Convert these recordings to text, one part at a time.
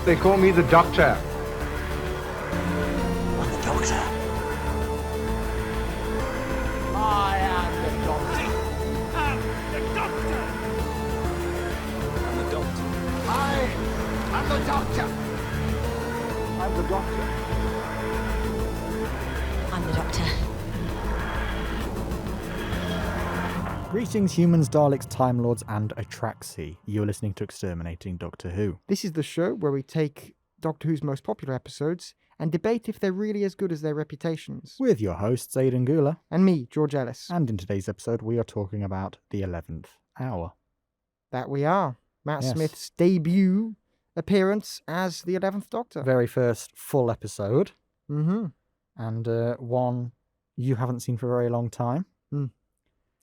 They call me the Doctor. I'm the Doctor. I am the Doctor. I'm the Doctor. I'm the Doctor. I am the Doctor. I'm the Doctor. I'm the Doctor. Greetings, humans, Daleks, Time Lords, and Atraxi. You're listening to Exterminating Doctor Who. This is the show where we take Doctor Who's most popular episodes and debate if they're really as good as their reputations. With your hosts, Aidan, Gula. And me, George Ellis. And in today's episode, we are talking about the 11th Hour. That we are. Matt Yes. Smith's debut appearance as the 11th Doctor. Very first full episode. Mm-hmm. And one you haven't seen for a very long time.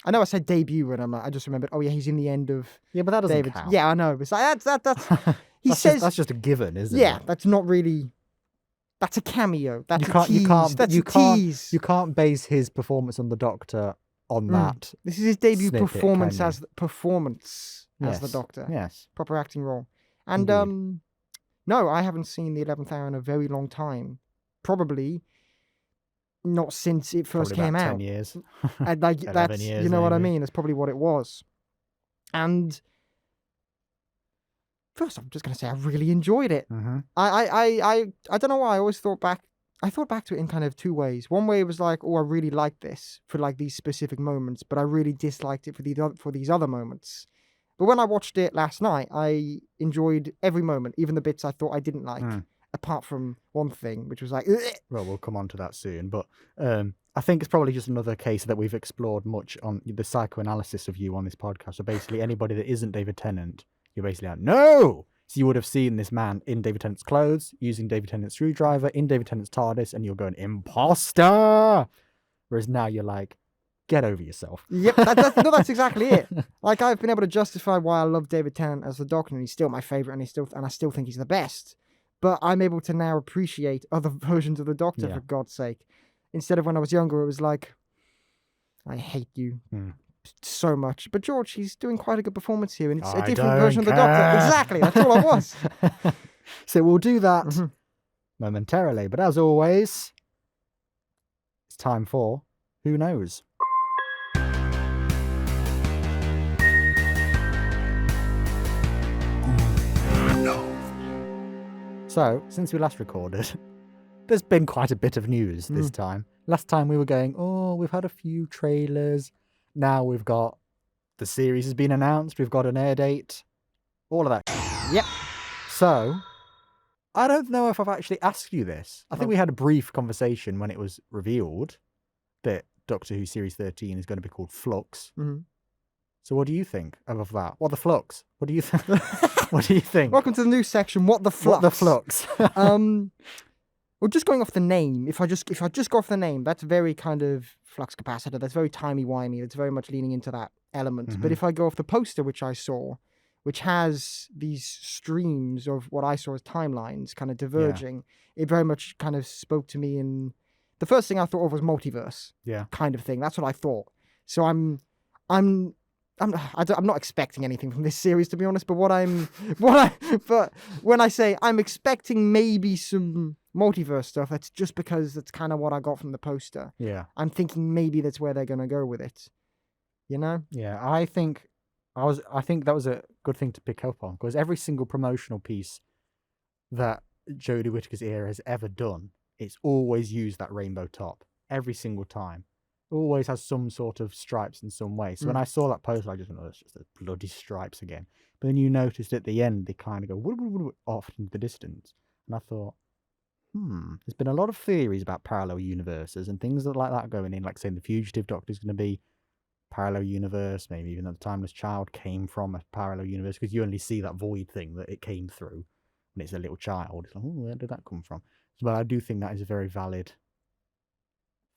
I know I said debut and I just remembered, oh yeah, he's in the end of Yeah, but that doesn't David. count. Yeah, I know. It's like, that's he that's says that's just a given, isn't it? yeah, that's not really. That's a cameo. That's You can't, a tease. you can't, That's you a can't, tease. you can't base his performance on the Doctor on that. This is his debut snippet, performance can you? as as the Yes, Doctor. Yes. Proper acting role. And Indeed. no, I haven't seen the 11th Hour in a very long time. Probably not since it first Probably came about out. 10 years. And like 11 that's years, you know what I maybe. mean. That's probably what it was. And first, I'm just gonna say I really enjoyed it. Mm-hmm. I don't know why. I always thought back. I thought back to it in kind of two ways. One way was like, oh, I really liked this for like these specific moments, but I really disliked it for these other moments. But when I watched it last night, I enjoyed every moment, even the bits I thought I didn't like, apart from one thing, which was like, ugh. Well, we'll come on to that soon. But I think it's probably just another case that we've explored much on the psychoanalysis of you on this podcast. So basically, anybody that isn't David Tennant, you're basically like, no! So you would have seen this man in David Tennant's clothes, using David Tennant's screwdriver, in David Tennant's TARDIS, and you're going, imposter! Whereas now you're like, get over yourself. Yep, that's exactly it. Like, I've been able to justify why I love David Tennant as the Doctor, and he's still my favourite, and I still think he's the best. But I'm able to now appreciate other versions of the Doctor, for God's sake. Instead of when I was younger, it was like, I hate you so much. But George, he's doing quite a good performance here, and it's a different version of the Doctor. Exactly, that's all I was. So we'll do that momentarily. But as always, it's time for Who Knows? So, since we last recorded, there's been quite a bit of news this time. Last time we were going, oh, we've had a few trailers. Now we've got the series has been announced. We've got an air date. All of that. Yep. So, I don't know if I've actually asked you this. I think we had a brief conversation when it was revealed that Doctor Who Series 13 is going to be called Flux. Mm-hmm. So what do you think of that? What the Flux? What do you think? What do you think? Welcome to the new section. What the Flux? What the Flux? Well, just going off the name. If I just go off the name, that's very kind of flux capacitor. That's very timey-wimey. It's very much leaning into that element. But if I go off the poster, which I saw, which has these streams of what I saw as timelines kind of diverging, it very much kind of spoke to me. And the first thing I thought of was multiverse, kind of thing. That's what I thought. So I'm not expecting anything from this series, to be honest. But but when I say I'm expecting maybe some multiverse stuff, that's just because that's kind of what I got from the poster. Yeah. I'm thinking maybe that's where they're going to go with it. You know? Yeah, I think that was a good thing to pick up on, because every single promotional piece that Jodie Whittaker's era has ever done, it's always used that rainbow top every single time. Always has some sort of stripes in some way. So when I saw that poster, I just went, oh, it's just the bloody stripes again. But then you noticed at the end, they kind of go off into the distance. And I thought, there's been a lot of theories about parallel universes and things like that going in, like saying the Fugitive Doctor is going to be parallel universe, maybe even that the Timeless Child came from a parallel universe, because you only see that void thing that it came through when it's a little child. It's like, oh, where did that come from? But I do think that is a very valid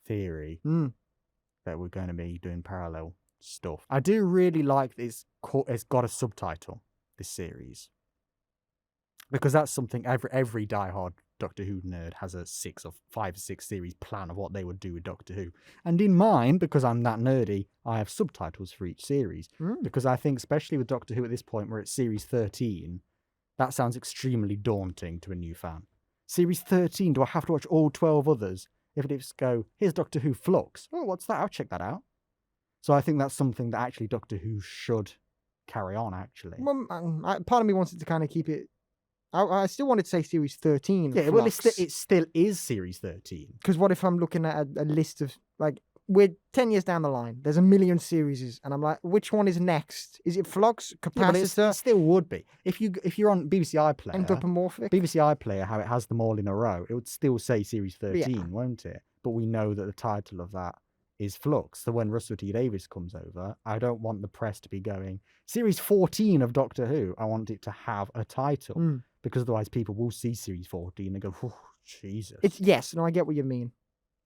theory. That we're going to be doing parallel stuff. I do really like it's got a subtitle, this series, because that's something every diehard Doctor Who nerd has a 5 or 6 series plan of what they would do with Doctor Who. And in mine, because I'm that nerdy, I have subtitles for each series. Because I think, especially with Doctor Who at this point, where it's series 13, that sounds extremely daunting to a new fan. Series 13, do I have to watch all 12 others? If it just go, here's Doctor Who Flux. Oh, what's that? I'll check that out. So I think that's something that actually Doctor Who should carry on, actually. Well, part of me wanted to kind of keep it. I still wanted to say series 13. Yeah, well, it still is series 13. Because what if I'm looking at a list of, like, we're 10 years down the line. There's a million series, and I'm like, which one is next? Is it Flux, Capacitor? Yeah, it still would be. If you're on BBC iPlayer, Anthropomorphic? BBC iPlayer, how it has them all in a row, it would still say series 13, won't it? But we know that the title of that is Flux. So when Russell T Davies comes over, I don't want the press to be going, series 14 of Doctor Who. I want it to have a title, because otherwise people will see series 14 and go, oh, Jesus. Yes, no, I get what you mean.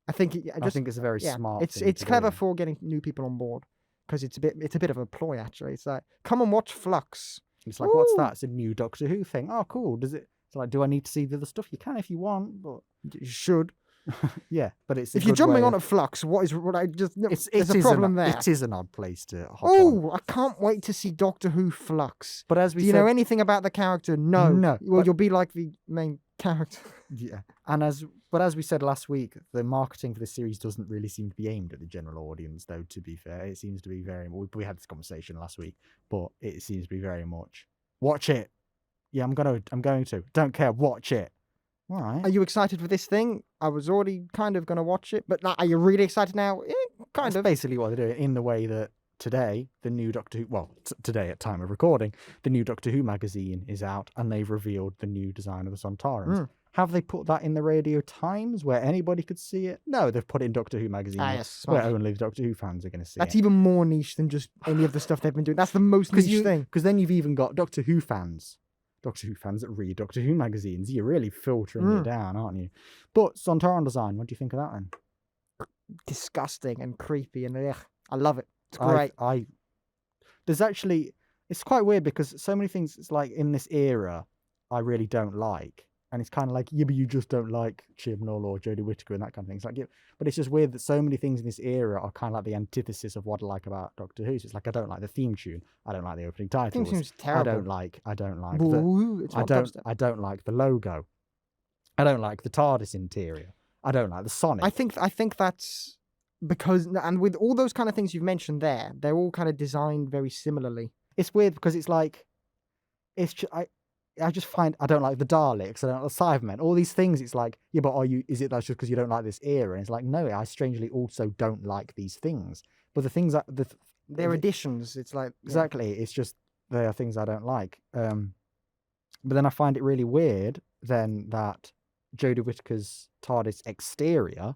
I think it's a very smart. It's clever for getting new people on board, because it's a bit of a ploy, actually. It's like, come and watch Flux. It's like, what's that? It's a new Doctor Who thing. Oh, cool. It's like, do I need to see the other stuff? You can if you want, but you should. Yeah, but it's if you're jumping on a Flux, there's a problem there. It is an odd place to hop on. I can't wait to see Doctor Who Flux. But as we do you know anything about the character? No. Well, you'll be like the main character. Yeah, as we said last week, the marketing for this series doesn't really seem to be aimed at the general audience, though. To be fair, it seems to be we had this conversation last week, but it seems to be very much watch it. Yeah, I'm going to. Don't care. Watch it. All right. Are you excited for this thing? I was already kind of going to watch it, but are you really excited now? Kind of. Basically what they're doing, in the way that today, the new Doctor Who, today at time of recording, the new Doctor Who magazine is out, and they've revealed the new design of the Sontarans. Have they put that in the Radio Times where anybody could see it? No, they've put it in Doctor Who magazine where only the Doctor Who fans are going to see it. That's even more niche than just any of the stuff they've been doing. That's the most niche thing. Because then you've even got Doctor Who fans that read Doctor Who magazines. You're really filtering it down, aren't you? But Sontaran design, what do you think of that then? Disgusting and creepy, and I love it. It's great. It's quite weird, because so many things, it's like in this era, I really don't like. And it's kind of like, yeah, but you just don't like Chibnall or Jodie Whittaker and that kind of thing. It's like, yeah, but it's just weird that so many things in this era are kind of like the antithesis of what I like about Doctor Who. So it's like, I don't like the theme tune. I don't like the opening titles. Theme tune's terrible. I don't like I don't like the logo. I don't like the TARDIS interior. I don't like the Sonic. I think that's because, and with all those kind of things you've mentioned there, they're all kind of designed very similarly. It's weird because it's like, I just find I don't like the Daleks, I don't like the Cybermen, all these things. It's like, yeah, but is it that's just because you don't like this era? And it's like, no, I strangely also don't like these things. But the things that they're additions. It's like exactly, it's just they are things I don't like. But then I find it really weird then that Jodie Whittaker's TARDIS exterior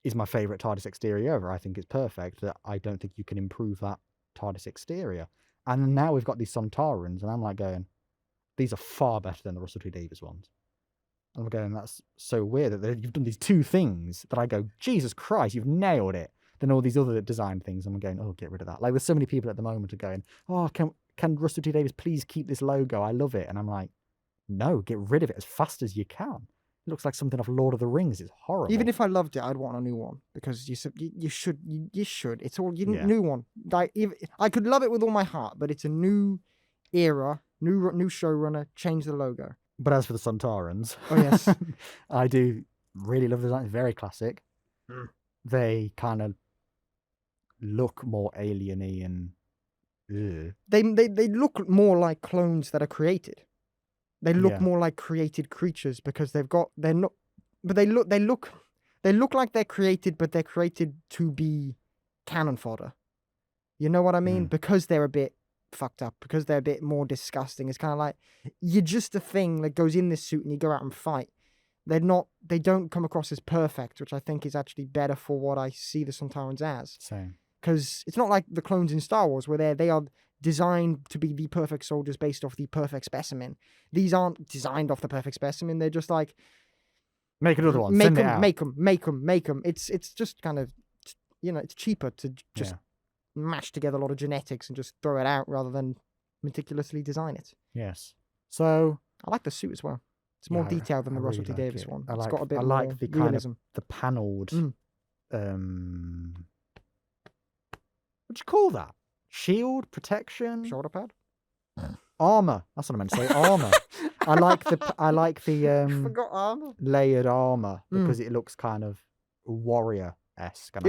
is my favourite TARDIS exterior ever. I think it's perfect. That I don't think you can improve that TARDIS exterior. And now we've got these Sontarans, and I'm like going, these are far better than the Russell T Davies ones. And I'm going, that's so weird that you've done these two things that I go, Jesus Christ, you've nailed it. Then all these other design things, I'm going, oh, get rid of that. Like, there's so many people at the moment are going, oh, can Russell T Davies please keep this logo? I love it. And I'm like, no, get rid of it as fast as you can. It looks like something off Lord of the Rings. It's horrible. Even if I loved it, I'd want a new one, because you should. It's all new one. Like, I could love it with all my heart, but it's a new era, new showrunner. Change the logo. But as for the Sontarans, oh yes, I do really love the design. It's very classic. They kind of look more alien-y and they look more like clones that are created. They look more like created creatures, because they look like they're created, but they're created to be cannon fodder. You know what I mean? Because they're a bit fucked up, because they're a bit more disgusting. It's kind of like, you're just a thing that goes in this suit and you go out and fight. They don't come across as perfect, which I think is actually better for what I see the Sontarans as. Same. Because it's not like the clones in Star Wars, where they are designed to be the perfect soldiers based off the perfect specimen. These aren't designed off the perfect specimen. They're just like, make another one. Make them. It's just kind of, it's cheaper to just mash together a lot of genetics and just throw it out rather than meticulously design it. Yes. So I like the suit as well. It's more Yeah, detailed than the I Russell really T like Davis it. one. I It's like, got a bit I more like the kind realism. of the panelled. Mm. What do you call that? Shield protection, Shoulder pad. armor. That's what I meant to say. Armor. I like the Forgot armor. layered armor because it looks kind of warrior-esque, and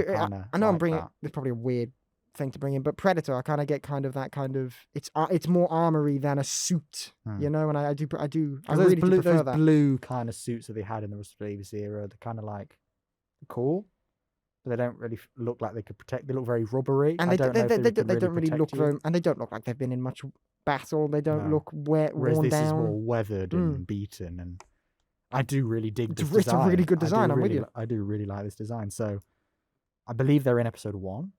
I know I'm bringing. It's probably a weird thing to bring in, but Predator, I kind of get that kind of. It's more armory than a suit, you know. And I really do prefer those that. blue kind of suits that they had in the Russell Davies era. They're kind of like cool, but they don't really look like they could protect. They look very rubbery. And I don't know if they could don't really look protect you. very, and they don't look like they've been in much battle. They don't look Whereas worn this down. is more weathered and beaten, and I do really dig this It's a design. really good design. I'm with you. I do really like this design. So I believe they're in episode 1.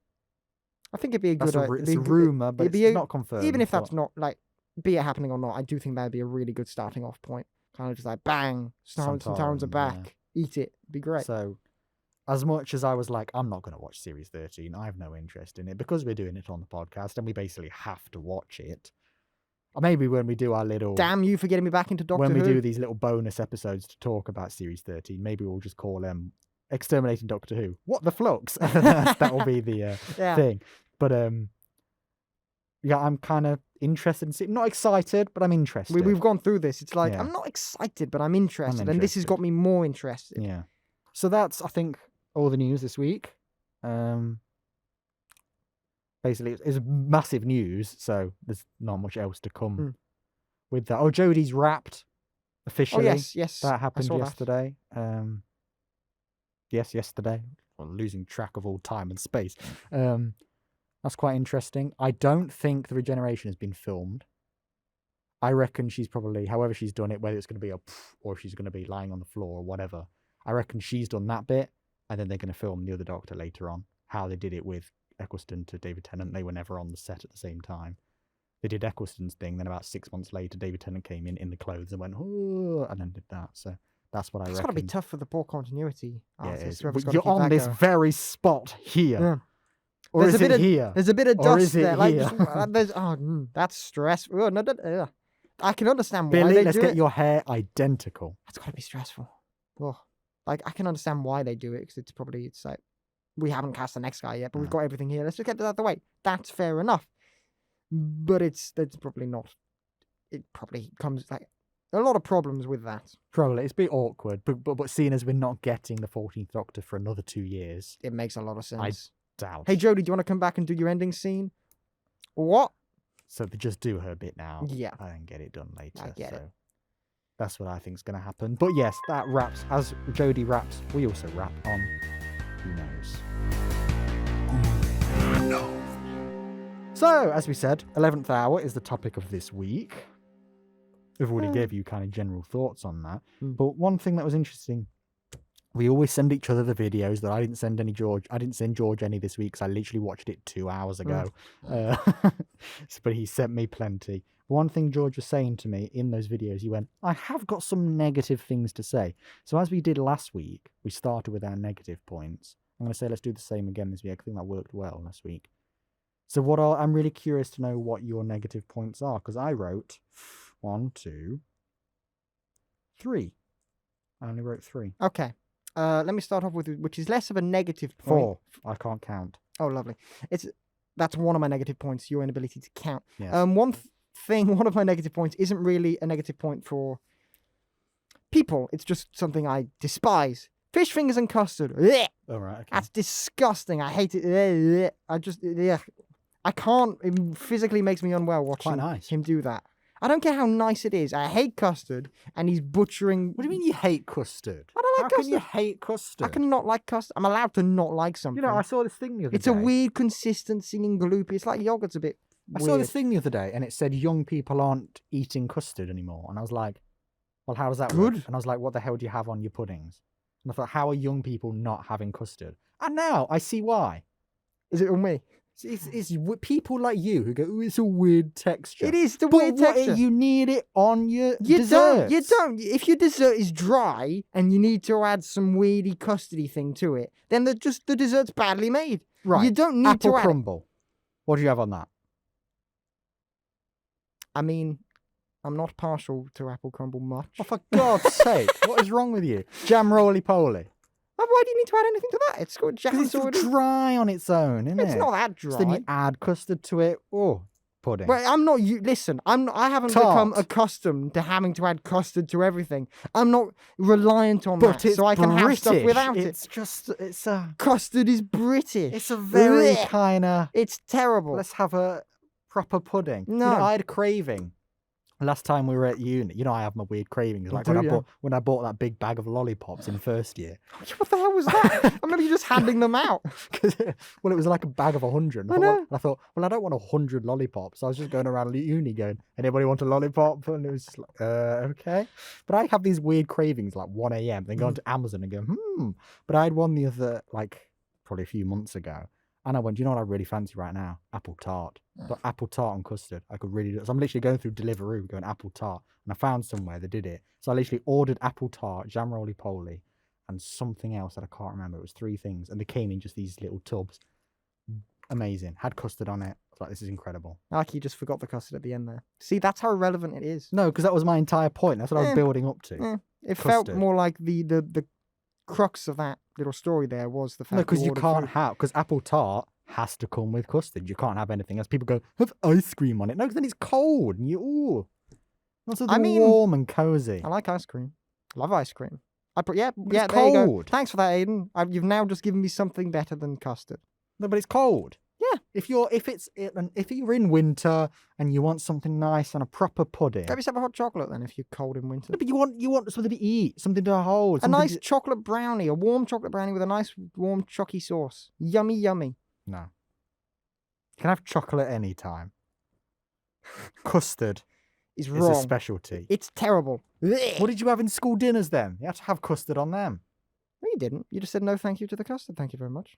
I think it'd be a good. It's a rumor, but it's not confirmed. Even if that's not like, be it happening or not, I do think that'd be a really good starting off point. Kind of just like bang, Sontarans are back. Eat it. It'd be great. So, as much as I was like, I'm not going to watch Series 13, I have no interest in it because we're doing it on the podcast and we basically have to watch it. Or maybe when we do our little... Damn you for getting me back into Doctor Who. When we do these little bonus episodes to talk about Series 13, maybe we'll just call them Exterminating Doctor Who. What the flux? That will be the thing. But yeah, I'm kind of interested in seeing. Not excited, but I'm interested. We've gone through this. It's like, I'm not excited, but I'm interested. And this has got me more interested. Yeah. So that's, I think, all the news this week. Basically, it's massive news, so there's not much else to come with that. Oh, Jodie's wrapped officially. Oh, yes. That happened yesterday. Yes, yesterday. Well, losing track of all time and space. That's quite interesting. I don't think the regeneration has been filmed. I reckon she's probably, however she's done it, whether it's going to be or she's going to be lying on the floor or whatever, I reckon she's done that bit, and then they're going to film the other Doctor later on, how they did it with Eccleston to David Tennant. They were never on the set at the same time. They did Eccleston's thing, then about 6 months later, David Tennant came in the clothes and went, oh, and then did that. So that's what I reckon. It's got to be tough for the poor continuity artists. Yeah, you're on this very spot here. Yeah. Or is it here? There's a bit of dust there. Like, here? That's stressful. No, I can understand why Billy, they let's do get it. your hair identical. That's got to be stressful. Oh, like, I can understand why they do it, because it's like, we haven't cast the next guy yet, but we've got everything here. Let's just get that out of the way. That's fair enough. But that's probably not. It probably comes like a lot of problems with that. Probably it's a bit awkward, but seeing as we're not getting the 14th Doctor for another 2 years, it makes a lot of sense. I doubt. Hey Jodie, do you want to come back and do your ending scene? What? So they just do her bit now, yeah, and then get it done later. I get it. That's what I think is going to happen. But yes, that wraps. As Jodie wraps, we also wrap on Who Knows. No. So, as we said, 11th Hour is the topic of this week. We've already gave you kind of general thoughts on that. But one thing that was interesting, we always send each other the videos that I didn't send George any this week because I literally watched it 2 hours ago. But he sent me plenty. One thing George was saying to me in those videos, he went, I have got some negative things to say. So as we did last week, we started with our negative points. I'm going to say let's do the same again this week. I think that worked well last week. So I'm really curious to know what your negative points are, because I wrote 1, 2, 3. I only wrote 3. Okay. Let me start off with which is less of a negative point. 4. I can't count. Oh, lovely. That's one of my negative points, your inability to count. Yes. One of my negative points isn't really a negative point for people. It's just something I despise. Fish fingers and custard. Blech. All right. Okay. That's disgusting. I hate it. Blech. I can't. It physically makes me unwell watching him do that. I don't care how nice it is. I hate custard, and he's butchering. What do you mean you hate custard? I don't like custard. How can you hate custard? I can not like custard. I'm allowed to not like something. You know, I saw this thing the other day. It's a weird consistency and gloopy. It's like yogurt's a bit weird. I saw this thing the other day, and it said young people aren't eating custard anymore. And I was like, well, how does that work? And I was like, what the hell do you have on your puddings? And I thought, how are young people not having custard? And now I see why. Is it on me? It's people like you who go, oh, it's a weird texture. It is the weird texture. You need it on your dessert. You don't. If your dessert is dry and you need to add some weirdy custardy thing to it, then the dessert's badly made. Right. You don't need Apple to add crumble. What do you have on that? I mean, I'm not partial to apple crumble much. Oh, for God's sake, what is wrong with you? Jam roly-poly. Why do you need to add anything to that? It's got jam. Because it's dry on its own, isn't it? It's not that dry. So then you add custard to it. Oh, pudding. Well, I'm not. Listen, I haven't become accustomed to having to add custard to everything. I'm not reliant on but that, it's so I can have stuff British. without it. It's just, it's a... Custard is British. It's a very Blech. kind of... It's terrible. Let's have a proper pudding. No. You know, I had a craving. Last time we were at uni, you know, I have my weird cravings. Like when I bought that big bag of lollipops in first year. What the hell was that? I remember you just handing them out. Well, it was like a bag of 100. I know. I thought, well, I don't want 100 lollipops. I was just going around uni going, anybody want a lollipop? And it was just like, okay. But I have these weird cravings like 1 a.m. Then go onto Amazon and go, But I had one the other, like, probably a few months ago. And I went, do you know what I really fancy right now? Apple tart. But apple tart and custard. I could really do it. So I'm literally going through Deliveroo going apple tart. And I found somewhere that did it. So I literally ordered apple tart, jam roly-poly, and something else that I can't remember. It was 3 things. And they came in just these little tubs. Amazing. Had custard on it. I was like, this is incredible. Like you just forgot the custard at the end there. See, that's how relevant it is. No, because that was my entire point. That's what I was building up to. It felt Custard. more like the crux of that little story there was the fact No, because you ordered can't food. have... Because apple tart has to come with custard. You can't have anything else. People go, have ice cream on it. No, because then it's cold. And ooh. That's warm and cozy. I like ice cream. Love ice cream. Yeah, But there it's you go. cold. Thanks for that, Aidan. You've now just given me something better than custard. No, but it's cold. Yeah. If you're in winter and you want something nice and a proper pudding. Have yourself a hot chocolate then if you're cold in winter. No, but you want something to eat, something to hold. A nice chocolate brownie, a warm chocolate brownie with a nice warm chalky sauce. Yummy, yummy. No. You can have chocolate any time. Custard Is is wrong. a specialty. It's terrible. What did you have in school dinners then? You had to have custard on them. No, you didn't. You just said no thank you to the custard. Thank you very much.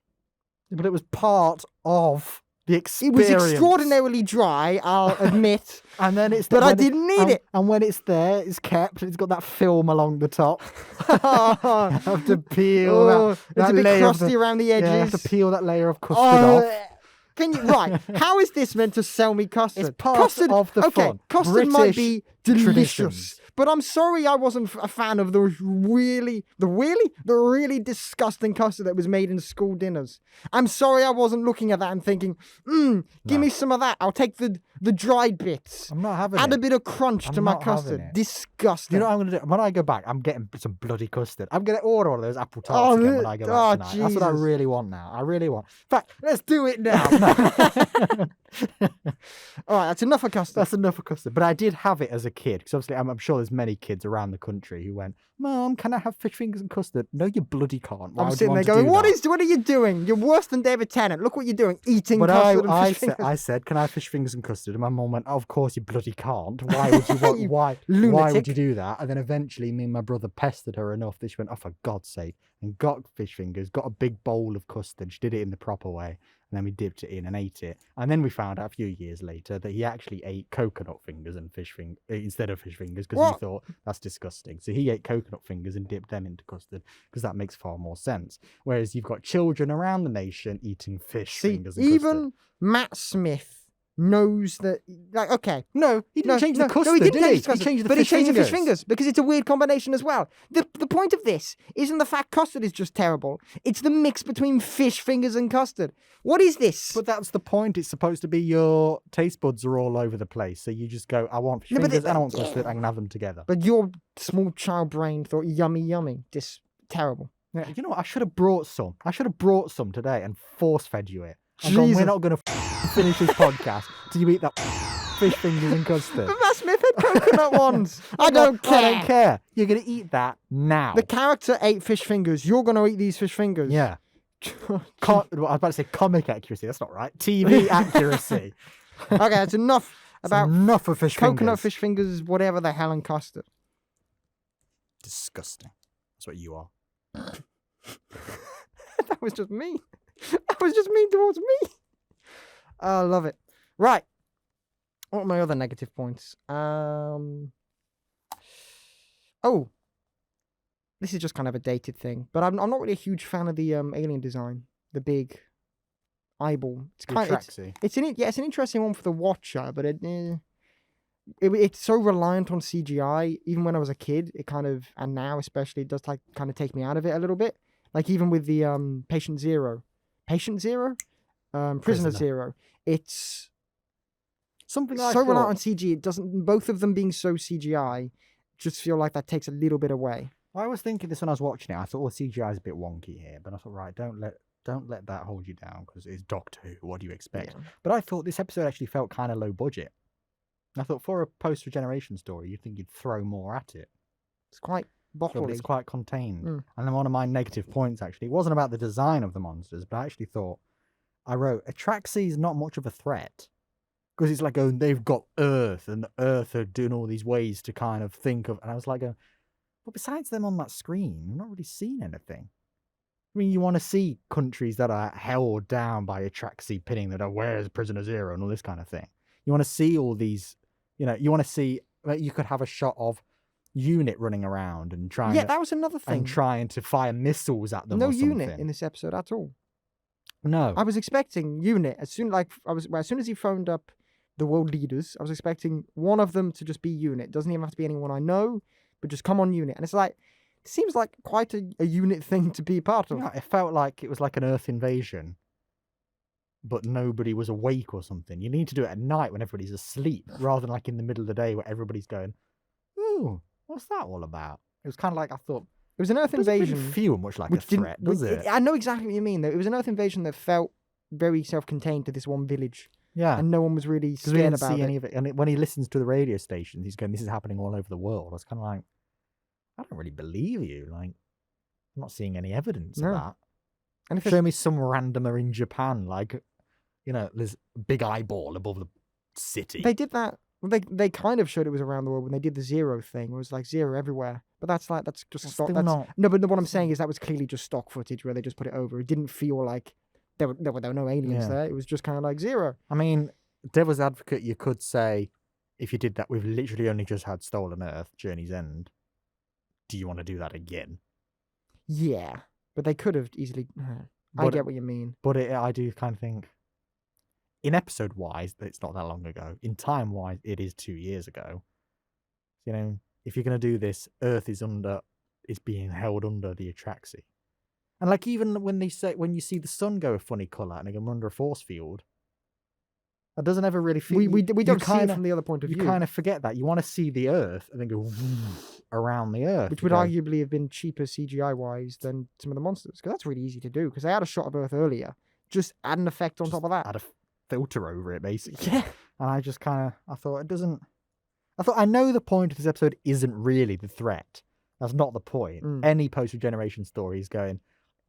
But it was part of the It experience. was extraordinarily dry, I'll admit. And then it's But I didn't need it. And when it's there, it's kept. It's got that film along the top. You have to peel Oh, that it's a bit layer of crusty around the edges. Yeah, you have to peel that layer of custard off. Can you right? How is this meant to sell me custard? It's part custard, of the okay, fun. Custard might British be delicious, traditions. but I'm sorry I wasn't a fan of the really disgusting custard that was made in school dinners. I'm sorry I wasn't looking at that and thinking, give me some of that. I'll take the dried bits. I'm not having Add it. a bit of crunch to I'm my not having custard. it. Disgusting. You know what I'm going to do? When I go back, I'm getting some bloody custard. I'm going to order all those apple tarts again when I go back tonight. That's what I Jesus. really want now. I really want. In fact, let's do it now. All right, that's enough of custard. That's enough of custard. But I did have it as a kid, because obviously I'm sure there's many kids around the country who went, Mom, can I have fish fingers and custard? No, you bloody can't. Why I'm would you sitting there want to going, do that? what are you doing? You're worse than David Tennant. Look what you're doing. Eating But custard and fish fingers. I said, can I have fish fingers and custard? And my mum went, oh, of course you bloody can't. Why would you want, You why lunatic. would you do that? And then eventually me and my brother pestered her enough that she went, oh, for God's sake, and got fish fingers, got a big bowl of custard. She did it in the proper way. And then we dipped it in and ate it. And then we found out a few years later that he actually ate coconut fingers and instead of fish fingers, because he What? thought that's disgusting. So he ate coconut fingers and dipped them into custard because that makes far more sense. Whereas you've got children around the nation eating fish See, fingers and custard. even Matt Smith knows that. Like, okay, No, he didn't change the custard, he didn't did he? change the custard, He changed the but fish he changed the fingers. fish fingers because it's a weird combination as well. The point of this isn't the fact custard is just terrible. It's the mix between fish fingers and custard. What is this? But that's the point. It's supposed to be your taste buds are all over the place. So you just go, I want fish No, but fingers and I want custard. I can have them together. But your small child brain thought yummy, yummy. This terrible. Yeah, you know what? I should have brought some. I should have brought some today and force fed you it. And gone, Jesus. we're not going to finish this podcast till you eat that fish fingers and custard. But Matt Smith had coconut ones. I don't care. I don't care. You're going to eat that now. The character ate fish fingers. You're going to eat these fish fingers. Yeah. Well, I was about to say comic accuracy. That's not right. TV accuracy. Okay, that's enough about Enough of fish coconut fingers. fish fingers, whatever the hell, and custard. Disgusting. That's what you are. That was just me. That was just mean towards me. I love it. Right. What are my other negative points? Oh. This is just kind of a dated thing, but I'm not really a huge fan of the alien design. The big eyeball. It's kind of Atraxi. it's an interesting one for the watcher, but it's so reliant on CGI. Even when I was a kid, it kind of, and now especially, it does kind of take me out of it a little bit. Like even with the Patient Zero, Prisoner Zero, it's Something I so thought, reliant on CG. It doesn't. Both of them being so CGI, just feel like that takes a little bit away. I was thinking this when I was watching it. I thought, well, CGI is a bit wonky here, but I thought, right, don't let that hold you down because it's Doctor Who. What do you expect? Yeah. But I thought this episode actually felt kind of low budget. I thought for a post-regeneration story, you'd think you'd throw more at it. It's quite But bottly. it's quite contained. Mm. And then one of my negative points, actually, it wasn't about the design of the monsters, but I actually thought, I wrote, Atraxi is not much of a threat. Because it's like, oh, they've got Earth, and Earth are doing all these ways to kind of think of... And I was like, but besides them on that screen, you've not really seen anything. I mean, you want to see countries that are held down by Atraxi pinning that are, where's Prisoner Zero, and all this kind of thing. You want to see all these... you want to see... You could have a shot of Unit running around and trying Yeah, that was another thing. and trying to fire missiles at them. No or something. Unit in this episode at all. No, I was expecting Unit as soon as he phoned up the world leaders. I was expecting one of them to just be Unit. Doesn't even have to be anyone I know, but just come on Unit. And it's like, it seems like quite a Unit thing to be part of. yeah, it felt like it was like an Earth invasion, but nobody was awake or something. You need to do it at night when everybody's asleep, rather than like in the middle of the day where everybody's going, "Ooh, what's that all about?" It was kind of like I thought. It was an Earth It doesn't really invasion. feel much like a which didn't- threat, does it? I know exactly what you mean, though. It was an Earth invasion that felt very self-contained to this one village, Yeah, and no one was really because we scared didn't about see it. any of it. And when he listens to the radio stations, he's going, "This is happening all over the world." I was kind of like, I don't really believe you. Like, I'm not seeing any evidence No. of that. And if Show me some randomer in Japan, like, there's a big eyeball above the city. they did that, well, they kind of showed it was around the world when they did the Zero thing. It was like Zero everywhere, but that's just stock. Still That's, not. no, but what I'm saying is that was clearly just stock footage where they just put it over. It didn't feel like there were no aliens Yeah. there. It was just kind of like Zero. I mean, devil's advocate, you could say, if you did that, we've literally only just had Stolen Earth, Journey's End. Do you want to do that again? Yeah, but they could have easily. I But- get what you mean. But I do kind of think, in episode wise, it's not that long ago. In time wise, it is 2 years ago. If you're going to do this, Earth is being held under the Atraxi. And like even when you see the sun go a funny colour and they go under a force field, that doesn't ever really feel. We you don't see it kinda- from the other point of You view, kind of forget that. You want to see the Earth and then go around the Earth. which You would go, arguably have been cheaper CGI wise than some of the monsters, because that's really easy to do. Because they had a shot of Earth earlier, just add an effect on just top of that. add a filter over it, basically. Yeah. And I just I thought it doesn't. I know the point of this episode isn't really the threat. That's not the point. Mm. Any post-regeneration story is going,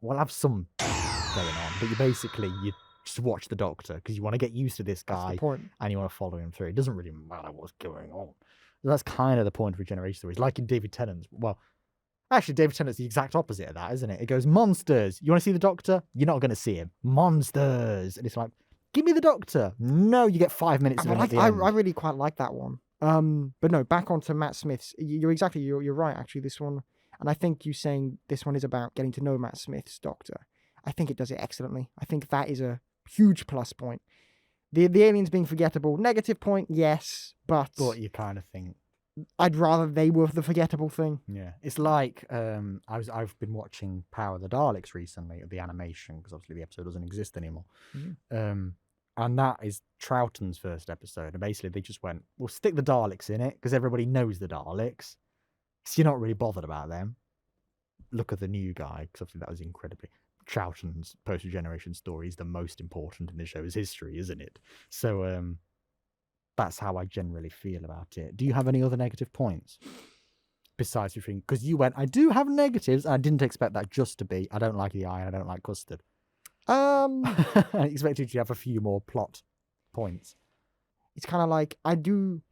we'll have some going on, but you just watch the Doctor because you want to get used to this That's guy the point. and you want to follow him through. It doesn't really matter what's going on. That's kind of the point of regeneration stories, like in David Tennant's. Well, actually, David Tennant's the exact opposite of that, isn't it? It goes, monsters. You want to see the Doctor? You're not going to see him. Monsters. And it's like, give me the Doctor. No, you get 5 minutes of him at the I end. really quite like that one. But no, back onto Matt Smith's. You're right. Actually, this one, and I think you saying this one is about getting to know Matt Smith's Doctor. I think it does it excellently. I think that is a huge plus point. The aliens being forgettable, negative point, yes, but you kind of think, I'd rather they were the forgettable thing. yeah, it's like I've been watching Power of the Daleks recently, the animation, because obviously the episode doesn't exist anymore. And that is Troughton's first episode, and basically they just went, we'll stick the Daleks in it because everybody knows the Daleks, so you're not really bothered about them. Look at the new guy, because obviously that was incredibly. Troughton's post-regeneration story is the most important in the show's history, isn't it? So that's how I generally feel about it. Do you have any other negative points? Besides your thing, because you went, I do have negatives, and I didn't expect that just to be, I don't like the eye, and I don't like Custard. I expected you to have a few more plot points. It's kind of like, I do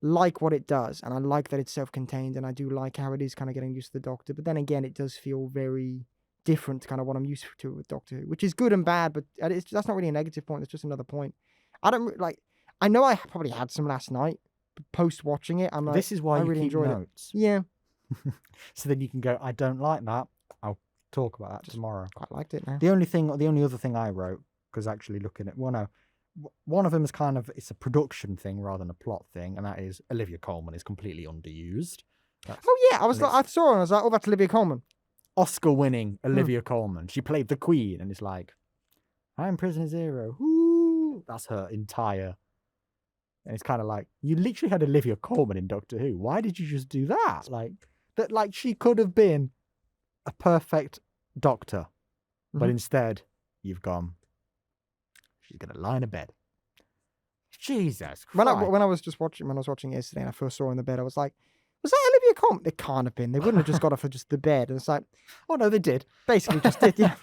like what it does, and I like that it's self-contained, and I do like how it is kind of getting used to the Doctor, but then again, it does feel very different to kind of what I'm used to with Doctor Who, which is good and bad, but that's not really a negative point, it's just another point. I know I probably had some last night, but post-watching it, I'm like, This is why I you really keep enjoyed notes. it. Yeah, So then you can go, I don't like that. I'll talk about that tomorrow. quite liked it now. The only other thing I wrote, because actually looking at, one of them is kind of, it's a production thing rather than a plot thing, and that is Olivia Colman is completely underused. Oh yeah, I saw her and I was like, oh, that's Olivia Colman. Oscar-winning Olivia Colman. She played the Queen, and it's like, I'm Prisoner Zero. Woo! That's her entire. And it's kind of like, you literally had Olivia Colman in Doctor Who. Why did you just do that? Like she could have been a perfect Doctor, but instead you've gone. She's gonna lie in a bed. Jesus Christ! When I was watching it yesterday and I first saw her in the bed, I was like, was that Olivia Colman? It can't have been. They wouldn't have just got her for just the bed. And it's like, oh no, they did. Basically just did, yeah.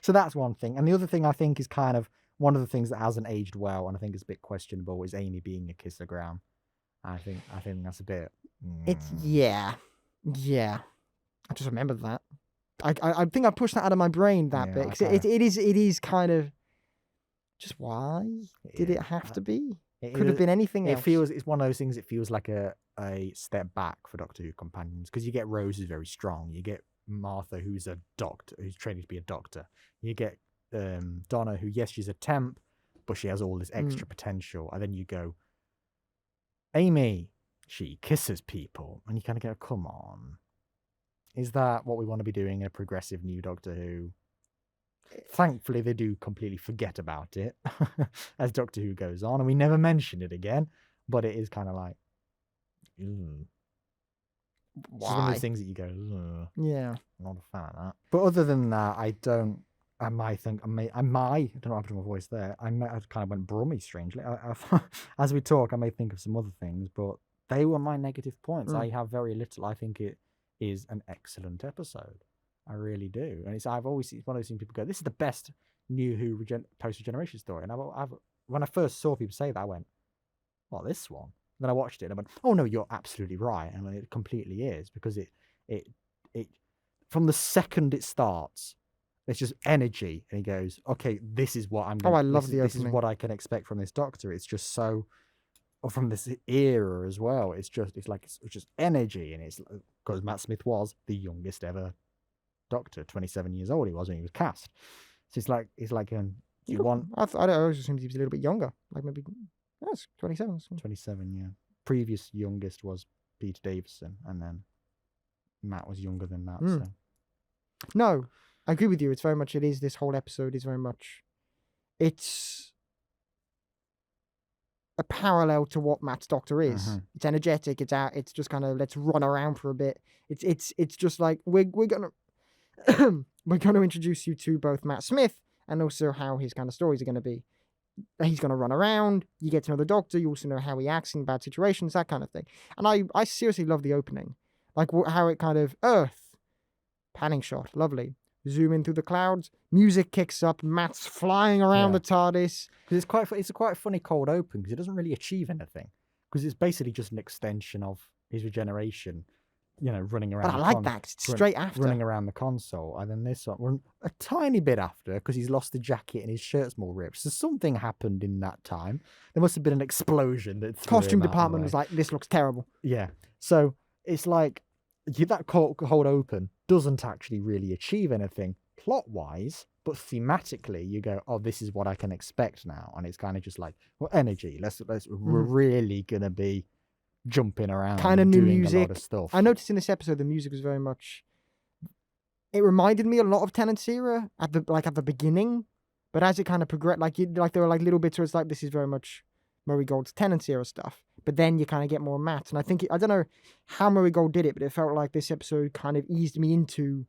So that's one thing. And the other thing I think is kind of one of the things that hasn't aged well, and I think is a bit questionable, is Amy being a kissogram. I think that's a bit. It's yeah. I just remembered that. I think I pushed that out of my brain that bit. 'Cause it is kind of just why did it have to be? Could have been anything else. It's one of those things. It feels like a step back for Doctor Who companions, because you get Rose, who's very strong. You get Martha, who's a doctor, who's training to be a doctor. You get Donna, who, yes, she's a temp, but she has all this extra potential. And then you go, Amy, she kisses people, and you kind of go, come on, is that what we want to be doing in a progressive new Doctor Who? Thankfully, they do completely forget about it as Doctor Who goes on, and we never mention it again. But it is kind of like, why? It's one of those things that you go, yeah, I'm not a fan of that. But other than that, I don't know what happened to my voice there. I kind of went brummy, strangely. As we talk, I may think of some other things, but they were my negative points. I have very little. I think it is an excellent episode. I really do. And it's one of those things people go, this is the best New Who post-regeneration story. And when I first saw people say that, I went, well, this one. Then I watched it and I went, oh no, you're absolutely right. And it completely is, because it from the second it starts, it's just energy. And he goes, okay, this is what I'm going to... I love the opening. This is what I can expect from this Doctor. It's just so... Or from this era as well. It's just energy. And it's because Matt Smith was the youngest ever Doctor, 27 years old he was when he was cast. So it's like you want... I always assumed he was a little bit younger. Like maybe... Yes, 27. 27, yeah. Previous youngest was Peter Davison, and then Matt was younger than that. So. No, I agree with you. It's very much... This whole episode is very much... It's a parallel to what Matt's Doctor is. It's energetic. It's out. It's just kind of, let's run around for a bit. It's just like, we're gonna... we're going to introduce you to both Matt Smith and also how his kind of stories are going to be. He's going to run around. You get to know the Doctor. You also know how he acts in bad situations, that kind of thing. And I seriously love the opening. Like how it kind of, Earth, panning shot, lovely. Zoom in through the clouds. Music kicks up. Matt's flying around the TARDIS. Because it's quite a funny cold open, because it doesn't really achieve anything. Because it's basically just an extension of his regeneration. Running around. But I like that. It's straight after. Running around the console. And then this one, a tiny bit after, because he's lost the jacket and his shirt's more ripped. So something happened in that time. There must have been an explosion. Costume department was like, this looks terrible. Yeah. So it's like, that cold open doesn't actually really achieve anything plot-wise, but thematically you go, oh, this is what I can expect now. And it's kind of just like, well, energy. We're really going to be jumping around, kind of new doing music. A lot of stuff. I noticed in this episode the music was very much. It reminded me a lot of Tennant's era at the beginning, but as it kind of progressed, there were like little bits where it's like, this is very much Murray Gold's Tennant's era stuff. But then you kind of get more Matt, and I think I don't know how Murray Gold did it, but it felt like this episode kind of eased me into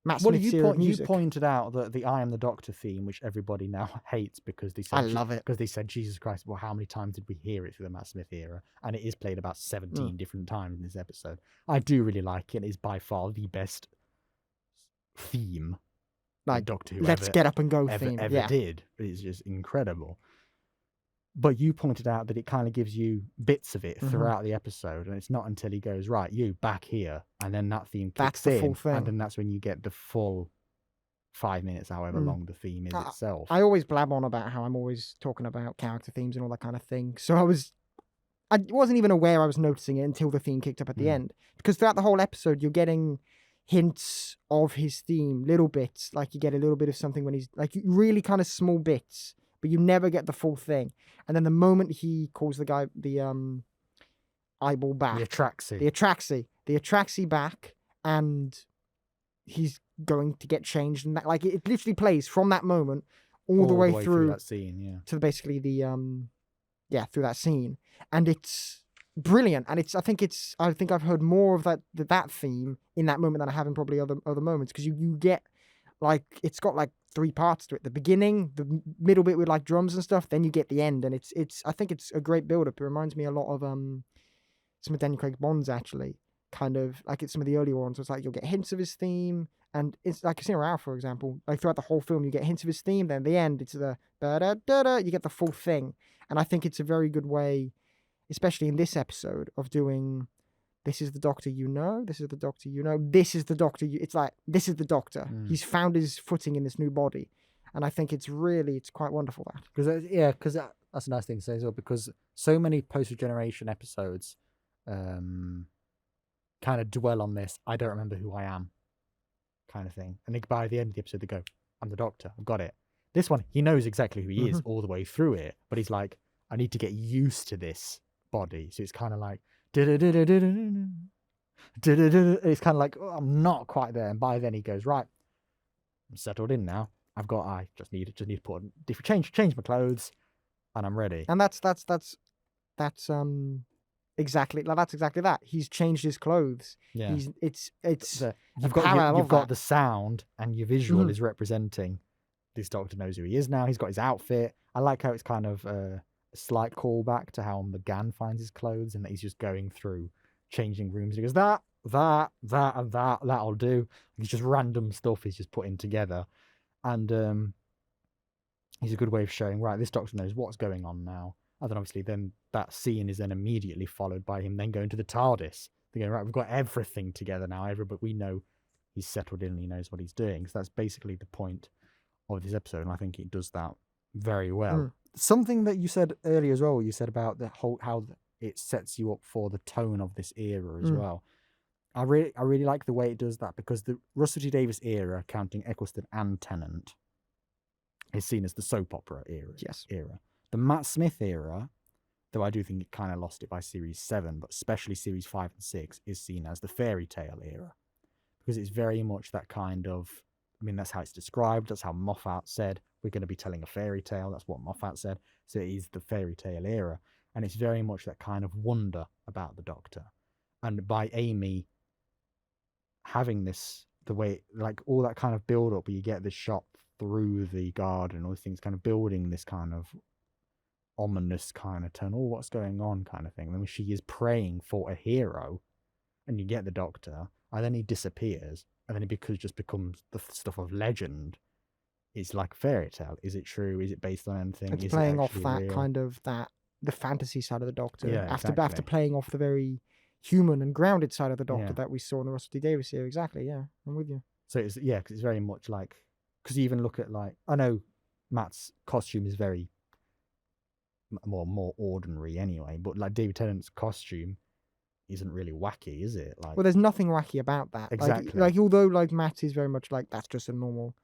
Matt Smith's era of music. You pointed out that the I Am the Doctor theme, which everybody now hates because they said, I love it. Because they said, Jesus Christ, well, how many times did we hear it through the Matt Smith era? And it is played about 17 different times in this episode. I do really like it. It is by far the best theme like Doctor Who Let's Get Up and Go theme. Ever did. It's just incredible. But you pointed out that it kind of gives you bits of it throughout the episode, and it's not until he goes, right, you back here, and then that theme kicks in, full thing. And then that's when you get the full 5 minutes, however long the theme is itself. I always blab on about how I'm always talking about character themes and all that kind of thing. So I wasn't even aware I was noticing it until the theme kicked up at the end. Because throughout the whole episode, you're getting hints of his theme, little bits. Like you get a little bit of something when he's like really kind of small bits. but you never get the full thing. And then the moment he calls the guy the eyeball back, The Atraxi. the Atraxi back, and he's going to get changed, and that, like, it literally plays from that moment all the way through that scene, yeah. to basically the through that scene, and it's brilliant. And I think I've heard more of that theme in that moment than I have in probably other moments, because you get, like, it's got like 3 parts to it: the beginning, the middle bit with like drums and stuff, then you get the end, and it's I think it's a great build up. It reminds me a lot of some of Daniel Craig Bonds, actually, kind of like it's some of the earlier ones. So it's like you'll get hints of his theme, and it's like Casino Royale, for example. Like throughout the whole film, you get hints of his theme. Then at the end, it's the da-da-da-da, you get the full thing. And I think it's a very good way, especially in this episode, of doing, this is the Doctor you know, this is the Doctor you know, this is the Doctor you... It's like, this is the Doctor. He's found his footing in this new body. And I think it's quite wonderful, that. Because that's a nice thing to say as well, because so many Post-Regeneration episodes kind of dwell on this, I don't remember who I am kind of thing. And by the end of the episode, they go, I'm the Doctor, I've got it. This one, he knows exactly who he is all the way through it, but he's like, I need to get used to this body. So it's kind of like, it's kind of like, oh, I'm not quite there. And by then he goes, right, I'm settled in now. I just need to put change my clothes, and I'm ready. And that's exactly that. He's changed his clothes. Yeah. You've got the sound, and your visual is representing this Doctor knows who he is now. He's got his outfit. I like how it's kind of a slight callback to how McGann finds his clothes, and that he's just going through changing rooms. He goes, that, and that'll do. It's just random stuff he's just putting together. And he's a good way of showing, right, this Doctor knows what's going on now. And then obviously then that scene is then immediately followed by him then going to the TARDIS. They go, right, we've got everything together now. Everybody, we know he's settled in and he knows what he's doing. So that's basically the point of this episode, and I think it does that very well. Something that you said earlier as well, you said about the whole, how it sets you up for the tone of this era as well. I really like the way it does that, because the Russell T Davies era, counting Eccleston and Tennant, is seen as the soap opera era. Yes. The Matt Smith era, though I do think it kind of lost it by series 7, but especially series 5 and 6, is seen as the fairy tale era, because it's very much that kind of, I mean, that's how it's described. That's how Moffat said, we're going to be telling a fairy tale. That's what Moffat said. So it is the fairy tale era. And it's very much that kind of wonder about the Doctor. And by Amy having this, the way, like all that kind of build up, where you get the shot through the garden, all these things kind of building this kind of ominous kind of tone, oh, what's going on kind of thing. And then when she is praying for a hero, and you get the Doctor, and then he disappears, and then it just becomes the stuff of legend. It's like a fairy tale. Is it true? Is it based on anything? It's is playing it off that real? kind of the fantasy side of the Doctor. Yeah, after exactly. playing off the very human and grounded side of the Doctor Yeah. that we saw in the Russell T Davies here. Exactly, yeah. I'm with you. So it's, yeah, because it's very much like, because you even look at, like, I know Matt's costume is very more ordinary anyway, but like David Tennant's costume isn't really wacky, is it? Like, Well, there's nothing wacky about that. Exactly. Like although like Matt is very much like, that's just a normal.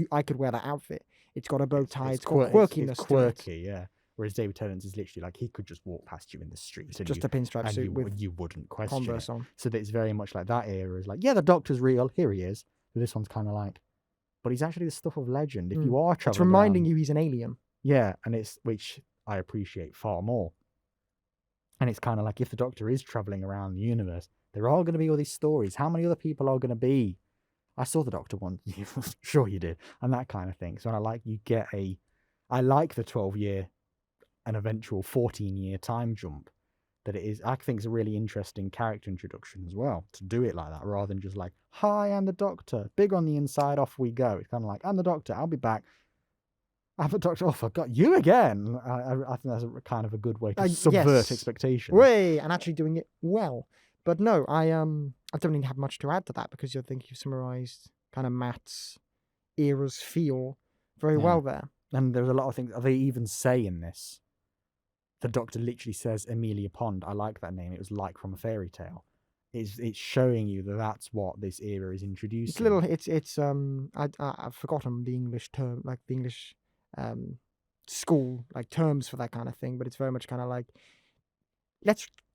I could wear that outfit. It's got a bow tie. It's got quirkiness. It's quirky, yeah. Whereas David Tennant's is literally like, he could just walk past you in the street. It's just a pinstripe suit with you wouldn't question Converse it. on. So that it's very much like that era is like, yeah, the Doctor's real. Here he is. But this one's kind of like, but he's actually the stuff of legend. If you are traveling, It's reminding around, you he's an alien. yeah, and it's, which I appreciate far more. And it's kind of like, if the Doctor is traveling around the universe, there are going to be all these stories. How many other people are going to be? I saw the Doctor once. Sure you did. And that kind of thing. So I like the 12-year and eventual 14-year time jump that it is. I think it's a really interesting character introduction as well, to do it like that, rather than just like, hi, I'm the Doctor. Big on the inside, off we go. It's kind of like, I'm the Doctor. I'll be back. I'm the Doctor. Oh, I got you again. I think that's a kind of a good way to subvert yes. expectations. Way, and actually doing it well. But no, I don't really have much to add to that, because I think you've summarised kind of Matt's era's feel very well there. And there's a lot of things they even say in this. The Doctor literally says Amelia Pond. I like that name. It was like from a fairy tale. It's showing you that that's what this era is introducing. It's I've forgotten the English term, like the English school like terms for that kind of thing, but it's very much kind of like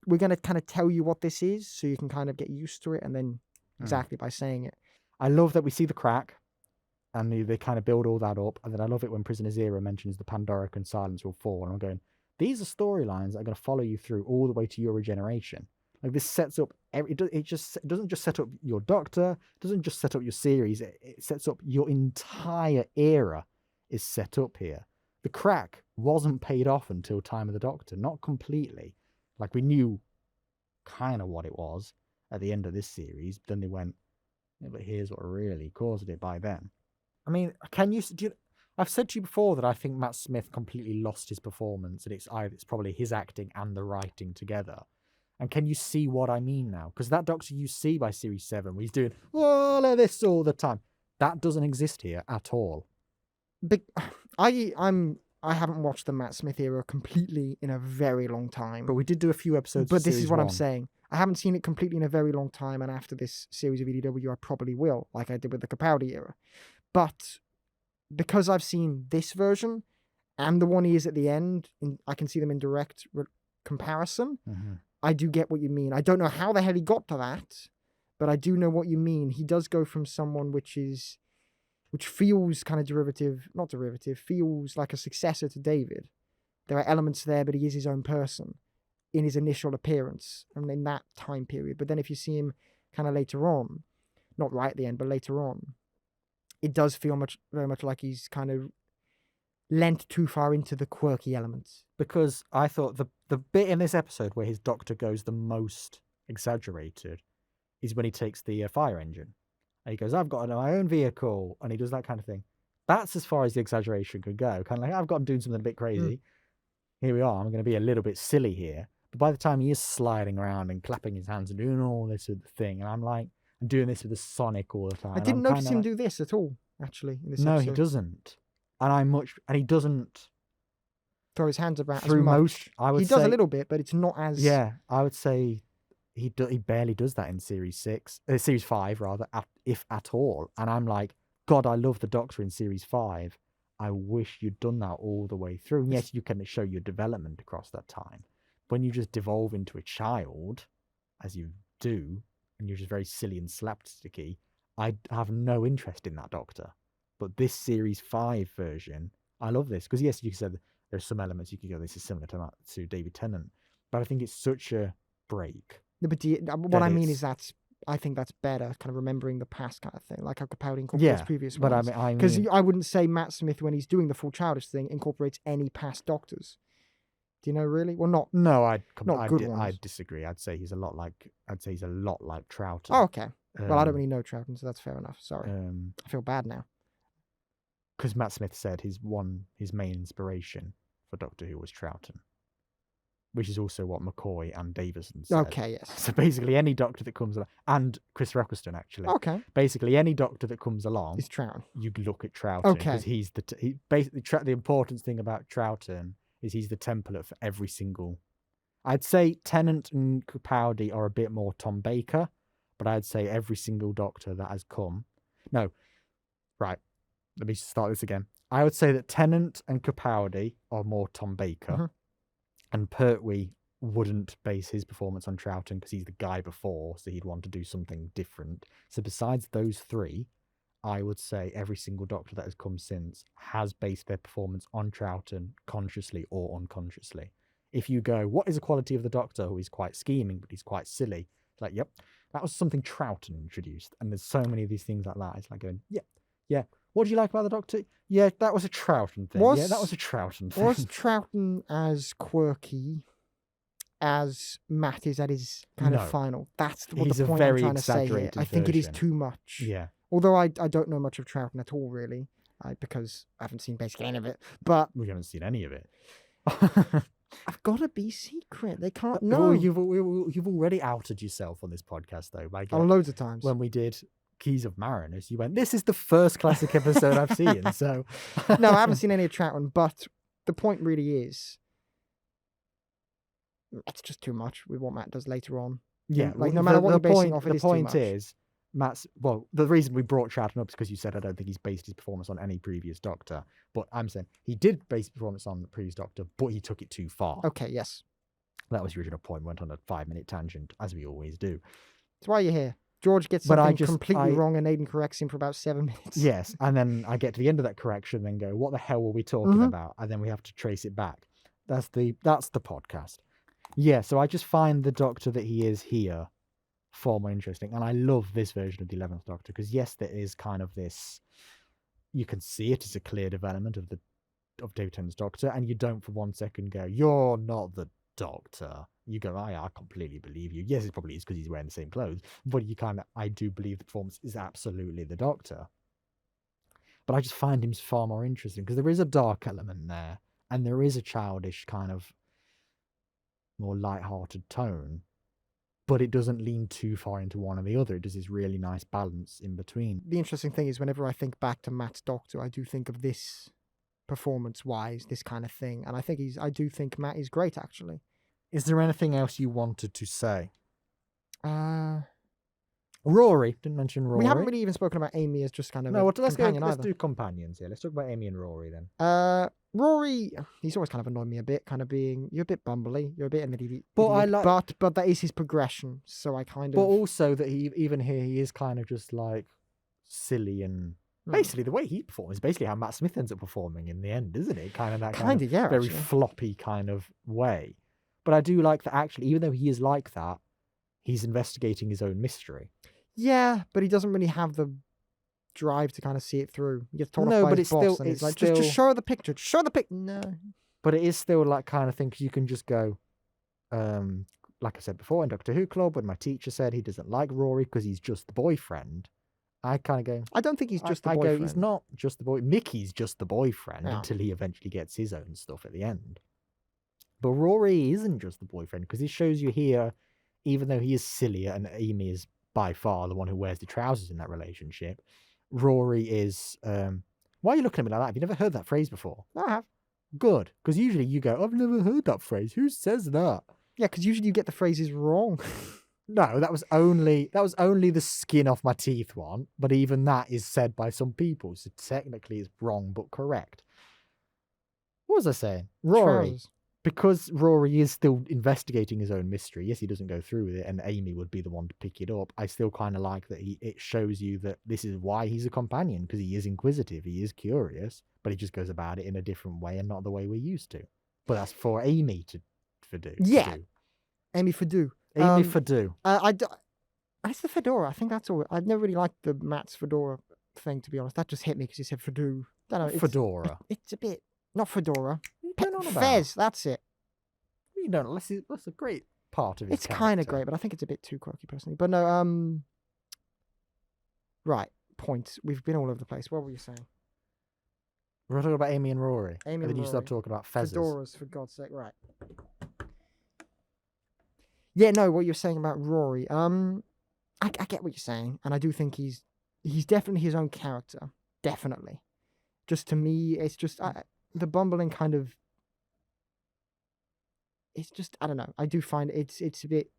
we're gonna kind of tell you what this is so you can kind of get used to it, and then exactly by saying it. I love that we see the crack, and they kind of build all that up, and then I love it when Prisoner Zero mentions the Pandoric and Silence Will Fall, and I'm going, these are storylines that are going to follow you through all the way to your regeneration. Like, this sets up it doesn't just set up your Doctor, it doesn't just set up your series, it sets up your entire era is set up here. The crack wasn't paid off until Time of the Doctor, not completely. Like, we knew kind of what it was at the end of this series, but then they went, yeah, but here's what really caused it by then. I mean, I've said to you before that I think Matt Smith completely lost his performance, and it's probably his acting and the writing together. And can you see what I mean now? Because that Doctor you see by Series 7, where he's doing all of this all the time, that doesn't exist here at all. But I haven't watched the Matt Smith era completely in a very long time. But we did do a few episodes. But this is what 1. I'm saying. I haven't seen it completely in a very long time, and after this series of EDW, I probably will, like I did with the Capaldi era. But because I've seen this version and the one he is at the end, I can see them in direct comparison. Mm-hmm. I do get what you mean. I don't know how the hell he got to that, but I do know what you mean. He does go from someone which feels kind of feels like a successor to David. There are elements there, but he is his own person in his initial appearance and in that time period. But then if you see him kind of later on, not right at the end, but later on, it does feel very much like he's kind of lent too far into the quirky elements. Because I thought the bit in this episode where his Doctor goes the most exaggerated is when he takes the fire engine. And he goes, I've got my own vehicle, and he does that kind of thing. That's as far as the exaggeration could go. Kind of like, I've got him doing something a bit crazy. Here we are. I'm going to be a little bit silly here. But by the time he is sliding around and clapping his hands and doing all this sort of thing, and I'm like, I'm doing this with the Sonic all the time. I didn't notice him do this at all, actually, in this episode. No, he doesn't. And he doesn't throw his hands about through as much. He does a little bit, but it's not as... Yeah, I would say he barely does that in Series 5 rather, if at all. And I'm like, God, I love the Doctor in Series 5. I wish you'd done that all the way through. And yes, you can show your development across that time. When you just devolve into a child, as you do, and you're just very silly and slapsticky, I have no interest in that Doctor. But this Series 5 version, I love this. Because yes, you said there's some elements you could go, this is similar to David Tennant. But I think it's such a break. No, but what I mean is I think that's better, kind of remembering the past kind of thing, like how Capaldi incorporates previous ones. But I mean, because I wouldn't say Matt Smith, when he's doing the full childish thing, incorporates any past Doctors. Do you know really? Well, not. No, I'd disagree. I'd say he's a lot like Troughton. Oh, okay. Well, I don't really know Troughton, so that's fair enough. Sorry, I feel bad now. Because Matt Smith said his main inspiration for Doctor Who was Troughton, which is also what McCoy and Davison said. Okay, yes. So basically, any Doctor that comes along, and Chris Eccleston actually. Okay. Basically, any Doctor that comes along, is Troughton. You look at Troughton. Okay. Because he's the important thing about Troughton is he's the template for every single. I'd say Tennant and Capaldi are a bit more Tom Baker, but I'd say every single Doctor that has come. No, right. Let me start this again. I would say that Tennant and Capaldi are more Tom Baker, and Pertwee wouldn't base his performance on Troughton because he's the guy before, so he'd want to do something different. So besides those three, I would say every single Doctor that has come since has based their performance on Troughton, consciously or unconsciously. If you go, what is the quality of the Doctor? Who is quite scheming, but he's quite silly. It's like, yep, that was something Troughton introduced. And there's so many of these things like that. It's like going, yeah. What do you like about the Doctor? Yeah, that was a Troughton thing. Yeah, that was a Troughton thing. Was Troughton as quirky as Matt is at his kind of final? That's what the point I'm trying to say here. I think it is too much. Yeah. Although I don't know much of Troughton at all, really, because I haven't seen basically any of it. But we haven't seen any of it. I've got to be secret. They can't know. Well, you've already outed yourself on this podcast, though. Loads of times. When we did Keys of Marinus, you went, this is the first classic episode I've seen. So no, I haven't seen any of Troughton. But the point really is, it's just too much with what Matt does later on. Yeah, like no matter what you're basing off, it is too much. The point is, the reason we brought Charlton up is because you said I don't think he's based his performance on any previous Doctor, but I'm saying he did base his performance on the previous Doctor, but he took it too far. Okay, yes. That was your original point. Went on a 5-minute tangent, as we always do. That's why you're here. George gets But something completely wrong, and Aidan corrects him for about 7 minutes. Yes, and then I get to the end of that correction, then go, "What the hell were we talking about?" And then we have to trace it back. That's the podcast. Yeah, so I just find the Doctor that he is here far more interesting, and I love this version of the 11th Doctor because yes, there is kind of this. You can see it as a clear development of David Tennant's Doctor, and you don't for 1 second go, "You're not the Doctor." You go, I completely believe you. Yes, it probably is because he's wearing the same clothes, but I do believe the performance is absolutely the Doctor. But I just find him far more interesting because there is a dark element there, and there is a childish kind of more light-hearted tone, but it doesn't lean too far into one or the other. It does this really nice balance in between. The interesting thing is whenever I think back to Matt's Doctor, I do think of this performance-wise, this kind of thing, and I do think Matt is great, actually. Is there anything else you wanted to say? Rory. Didn't mention Rory. We haven't really even spoken about Amy as just kind of let's companion do companions here. Let's talk about Amy and Rory then. Rory, he's always kind of annoyed me a bit, kind of being, you're a bit bumbly, you're a bit idiot. But that is his progression, so I kind of... But also that he is kind of just like silly and... Basically, the way he performs is basically how Matt Smith ends up performing in the end, isn't it? Kind of that very floppy kind of way. But I do like that actually, even though he is like that, he's investigating his own mystery. Yeah, but he doesn't really have the drive to kind of see it through. He gets told off by his boss, and it's like, just show her the picture. Just show her the picture. No. But it is still like kind of thing, because you can just go, like I said before in Doctor Who Club, when my teacher said he doesn't like Rory because he's just the boyfriend, I kind of go... I don't think he's just the boyfriend. I go, he's not just the boy. Mickey's just the boyfriend until he eventually gets his own stuff at the end. But Rory isn't just the boyfriend, because it shows you here, even though he is sillier and Amy is by far the one who wears the trousers in that relationship, Rory is... why are you looking at me like that? Have you never heard that phrase before? No, I have. Good, because usually you go, I've never heard that phrase. Who says that? Yeah, because usually you get the phrases wrong. No, that was only the skin off my teeth one, but even that is said by some people, so technically it's wrong but correct. What was I saying? Rory. Trousers. Because Rory is still investigating his own mystery. Yes, he doesn't go through with it, and Amy would be the one to pick it up. I still kind of like that it shows you that this is why he's a companion, because he is inquisitive, he is curious, but he just goes about it in a different way and not the way we're used to. But that's for Amy to do. Yeah, Amy Fadu. Amy Fadu. It's the fedora. I think that's all. I've never really liked the Matt's fedora thing, to be honest. That just hit me because he said Fadu. Fedora. It's a bit... Not fedora. Fez, Fez, that's it. You don't. That's a great part of it. It's kind of great, but I think it's a bit too quirky, personally. But no, right, points. We've been all over the place. What were you saying? We're talking about Amy and Rory. Amy and then Rory. You start talking about fezzes. Fedoras, for God's sake, right. Yeah, no, what you're saying about Rory. I get what you're saying, and I do think he's definitely his own character. Definitely. Just to me, it's just... the bumbling kind of... It's just, I don't know. I do find it's a bit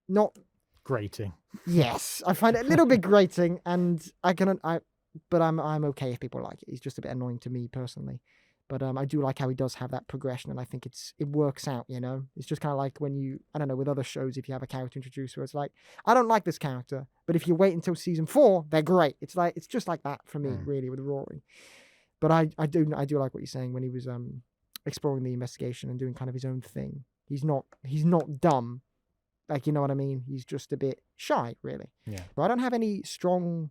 not... Grating. Yes, I find it a little bit grating, and but I'm okay if people like it. He's just a bit annoying to me personally. But I do like how he does have that progression, and I think it works out, you know? It's just kind of like when you, I don't know, with other shows, if you have a character introduced where it's like, I don't like this character, but if you wait until season 4, they're great. It's just like that for me, really, with Rory. But I do like what you're saying when he was exploring the investigation and doing kind of his own thing. He's not dumb, like, you know what I mean? He's just a bit shy, really. Yeah. But I don't have any strong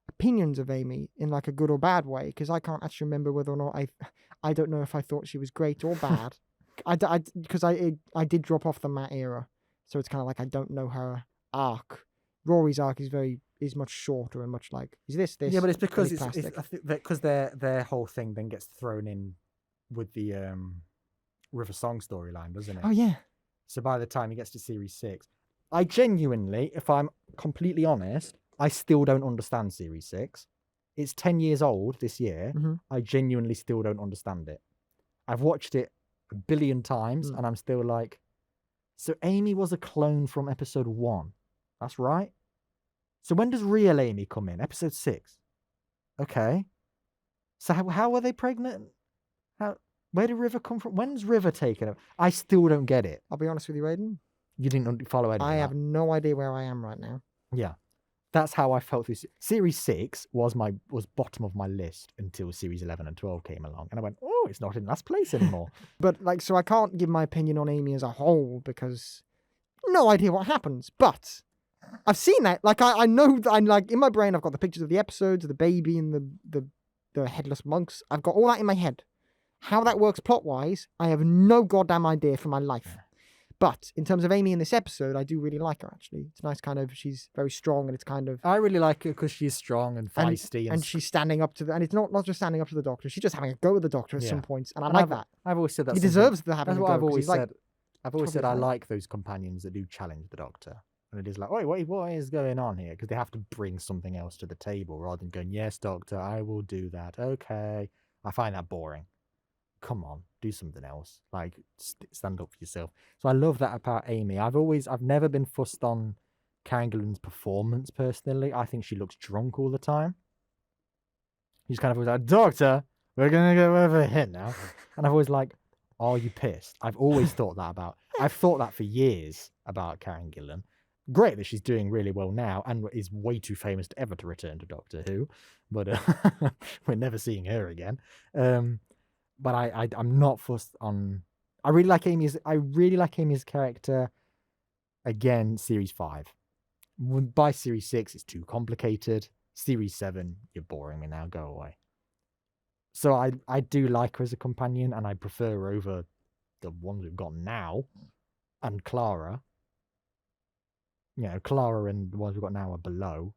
opinions of Amy in like a good or bad way, because I can't actually remember whether or not I don't know if I thought she was great or bad. Because I did drop off the Matt era, so it's kind of like I don't know her arc. Rory's arc is much shorter and much like, is this yeah, but it's because really I think that because their whole thing then gets thrown in with the River Song storyline, doesn't it? Oh yeah. So by the time he gets to series 6, I genuinely, if I'm completely honest, I still don't understand series 6. It's 10 years old this year. Mm-hmm. I genuinely still don't understand it. I've watched it a billion times and I'm still like, so Amy was a clone from episode 1. That's right. So when does real Amy come in? Episode 6. Okay. So how were they pregnant? Where did River come from? When's River taken up? I still don't get it. I'll be honest with you, Aidan. You didn't follow Aidan. I have no idea where I am right now. Yeah. That's how I felt through Series 6 was bottom of my list until Series 11 and 12 came along. And I went, oh, it's not in last place anymore. But so I can't give my opinion on Amy as a whole because no idea what happens. But I've seen that. Like I know that I'm like in my brain I've got the pictures of the episodes, the baby and the headless monks. I've got all that in my head. How that works plot-wise, I have no goddamn idea for my life. But in terms of Amy in this episode, I do really like her, actually. It's nice she's very strong and it's kind of... I really like her because she's strong and feisty. And she's standing up to and it's not just standing up to the Doctor, she's just having a go at the Doctor at some points. And I like that. I've always said that. He deserves to have a go. That's what I've always said. Like, I've always said I like those companions that do challenge the Doctor. And it is like, wait, what is going on here? Because they have to bring something else to the table rather than going, yes, Doctor, I will do that. Okay. I find that boring. Come on, do something else. Like, stand up for yourself. So I love that about Amy. I've never been fussed on Karen Gillan's performance personally. I think she looks drunk all the time. She's kind of always like, Doctor, we're going to go over here now. And I've always like, are you pissed? I've always thought that I've thought that for years about Karen Gillan. Great that she's doing really well now and is way too famous to ever to return to Doctor Who. But we're never seeing her again. But I'm not fussed on. I really like Amy's character. Again, Series 5. By Series 6, it's too complicated. Series 7, you're boring me now. Go away. So I do like her as a companion, and I prefer her over the ones we've got now, and Clara. You know, Clara and the ones we've got now are below,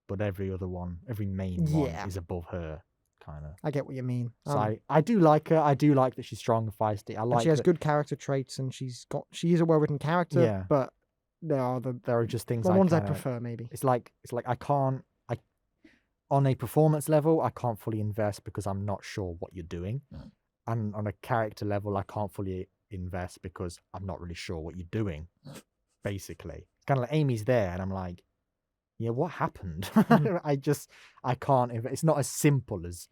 but every main one is above her. Kind of. I get what you mean. So I do like her. I do like that she's strong and feisty. I like she has good character traits and she is a well-written character. Yeah. But there are just things the ones I prefer maybe. It's like on a performance level I can't fully invest because I'm not sure what you're doing. And on a character level I can't fully invest because I'm not really sure what you're doing. Basically. It's kind of like Amy's there and I'm like, yeah, what happened? I can't. It's not as simple as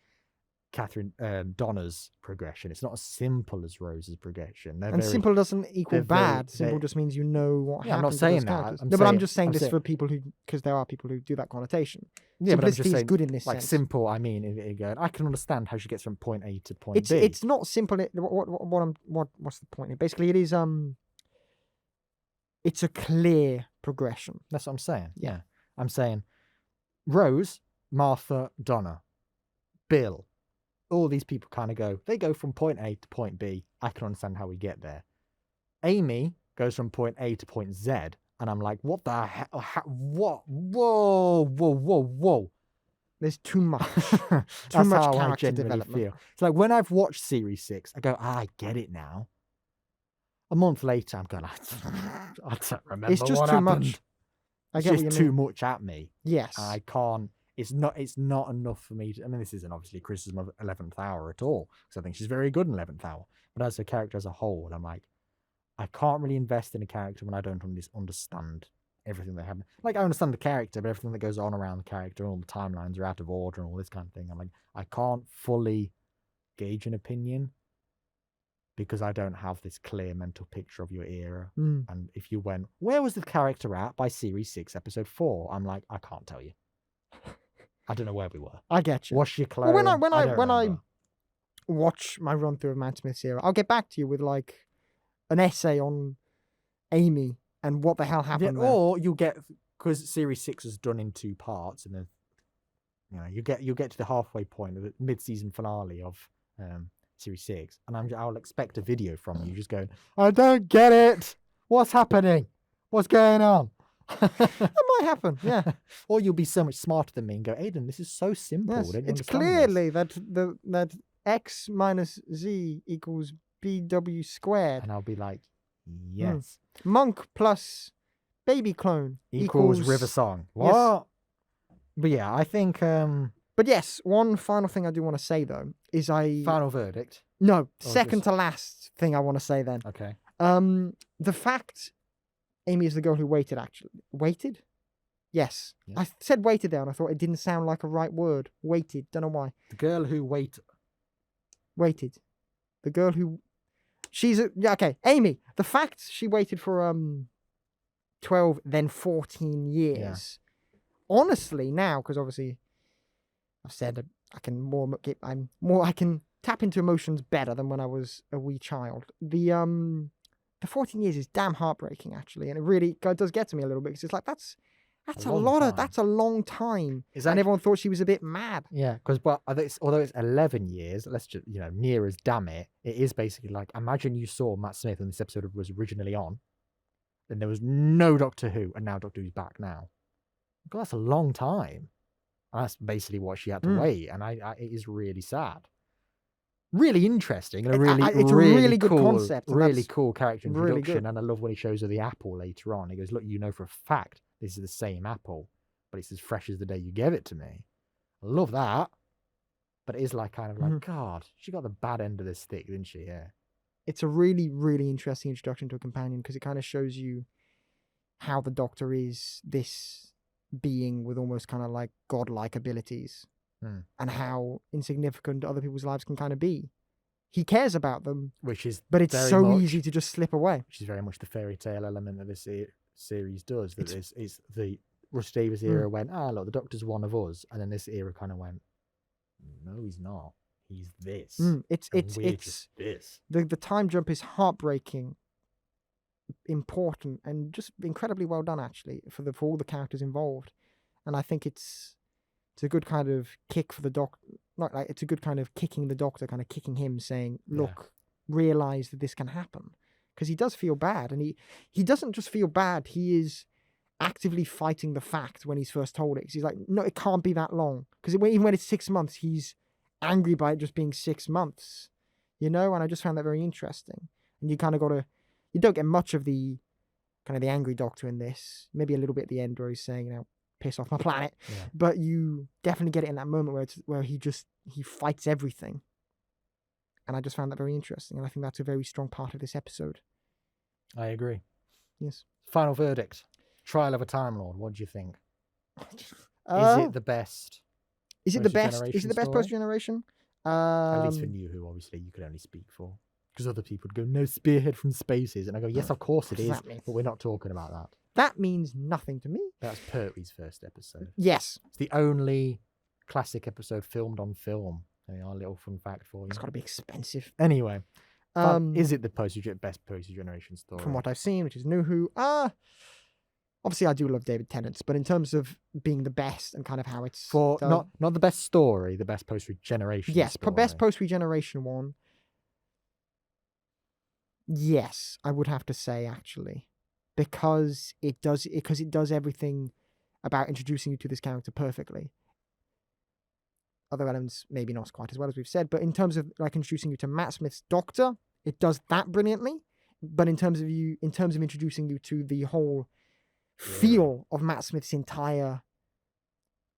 Donna's progression. It's not as simple as Rose's progression. Simple doesn't equal bad. Simple just means you know what happened. I'm not saying that. But I'm just saying this for people because there are people who do that connotation. Yeah, but I'm just saying, good in this sense. Simple, I mean, I can understand how she gets from point A to point B. It's not simple. What's the point? Basically, it is it's a clear progression. That's what I'm saying. Yeah. I'm saying Rose, Martha, Donna, Bill, all these people kind of they go from point A to point B. I can understand how we get there. Amy goes from point A to point Z, and I'm like, what the hell? What? Whoa. There's too much. That's much how character I development. Feel. It's like when I've watched Series 6, I go, I get it now. A month later, I'm going, I don't remember it's just what too happened. Much. I get it's just too much at me. Yes. I can't. It's not enough for me to. I mean, this isn't obviously a criticism of 11th Hour at all, because I think she's very good in 11th Hour. But as a character as a whole, I'm like, I can't really invest in a character when I don't understand everything that happens. Like, I understand the character, but everything that goes on around the character, all the timelines are out of order and all this kind of thing. I'm like, I can't fully gauge an opinion because I don't have this clear mental picture of your era. And if you went, where was the character at by Series 6, Episode 4? I'm like, I can't tell you. I don't know where we were. I get you. What's your clone? Well, when I watch my run through of Matt Smith's era, I'll get back to you with like an essay on Amy and what the hell happened there. Or you'll get, because Series 6 was done in 2 parts, and then you get to the halfway point of the mid-season finale of Series 6, and I'll expect a video from you just going, I don't get it. What's happening? What's going on? That might happen, yeah. Or you'll be so much smarter than me and go, Aidan, this is so simple. Yes, it's clearly that x minus z equals bw squared. And I'll be like, yes. Monk plus baby clone equals River Song. What? Yes. But yeah, I think... But yes, one final thing I do want to say, though, is Final verdict? No, second to last thing I want to say then. Okay. The fact Amy is the girl who waited, actually. Waited? Yes. Yeah. I said waited there and I thought it didn't sound like a right word. Waited. Don't know why. The girl who Waited. The girl who... Yeah, okay. Amy. The fact she waited for 12, then 14 years. Honestly, now, because obviously I've said I can tap into emotions better than when I was a wee child. The 14 years is damn heartbreaking, actually, and it really does get to me a little bit, because it's like that's a long time. And everyone thought she was a bit mad. Yeah, because although it's 11 years, let's just, near as damn it, it is basically like, imagine you saw Matt Smith when this episode was originally on, and there was no Doctor Who, and now Doctor Who's back now. God, that's a long time. And that's basically what she had to wait, and it is really sad. Really interesting, and It's a really good cool, concept. really cool character really introduction. good. And I love when he shows her the apple later on. He goes, "Look, you know for a fact this is the same apple, but it's as fresh as the day you gave it to me." I love that, but it is like kind of like, God, she got the bad end of this stick, didn't she? Yeah. It's a really, really interesting introduction to a companion, because it kind of shows you how the Doctor is this being with almost kind of like godlike abilities. And how insignificant other people's lives can kind of be. He cares about them, but it's so easy to just slip away. Which is very much the fairy tale element that this series does. That it's the Russ Davies era went, look, the Doctor's one of us, and then this era kind of went, no, he's not. He's this. It's just this. The time jump is heartbreaking, important, and just incredibly well done, actually, for all the characters involved. And I think it's a good kind of kick for the Doctor. Not like it's a good kind of kicking the Doctor, kind of kicking him, saying, "Look, realize that this can happen," because he does feel bad, and he doesn't just feel bad. He is actively fighting the fact when he's first told it. Because he's like, "No, it can't be that long." Because even when it's 6 months, he's angry by it just being 6 months, And I just found that very interesting. And you kind of you don't get much of the kind of the angry Doctor in this. Maybe a little bit at the end where he's saying, piss off my planet, but you definitely get it in that moment where he fights everything, and I just found that very interesting, and I think that's a very strong part of this episode. I agree. Yes. Final verdict: Trial of a Time Lord. What do you think? Is it the best? Is it the best? Is it the best post-generation? At least for New Who, obviously, you could only speak for, because other people would go, "No, Spearhead from Spaces," and I go, "Yes, of course it is," but we're not talking about that. That means nothing to me. That's Pertwee's first episode. Yes. It's the only classic episode filmed on film. Our little fun fact for you. It's got to be expensive. Anyway, is it the best post-generation story? From what I've seen, which is New Who. Obviously, I do love David Tennant's, but in terms of being the best and kind of how it's not the best story, the best post-regeneration. Yes, story. Best post-regeneration one. Yes, I would have to say, actually. Because it does everything about introducing you to this character perfectly. Other elements maybe not quite as well as we've said, but in terms of like introducing you to Matt Smith's Doctor, it does that brilliantly. But in terms of introducing you to the whole feel of Matt Smith's entire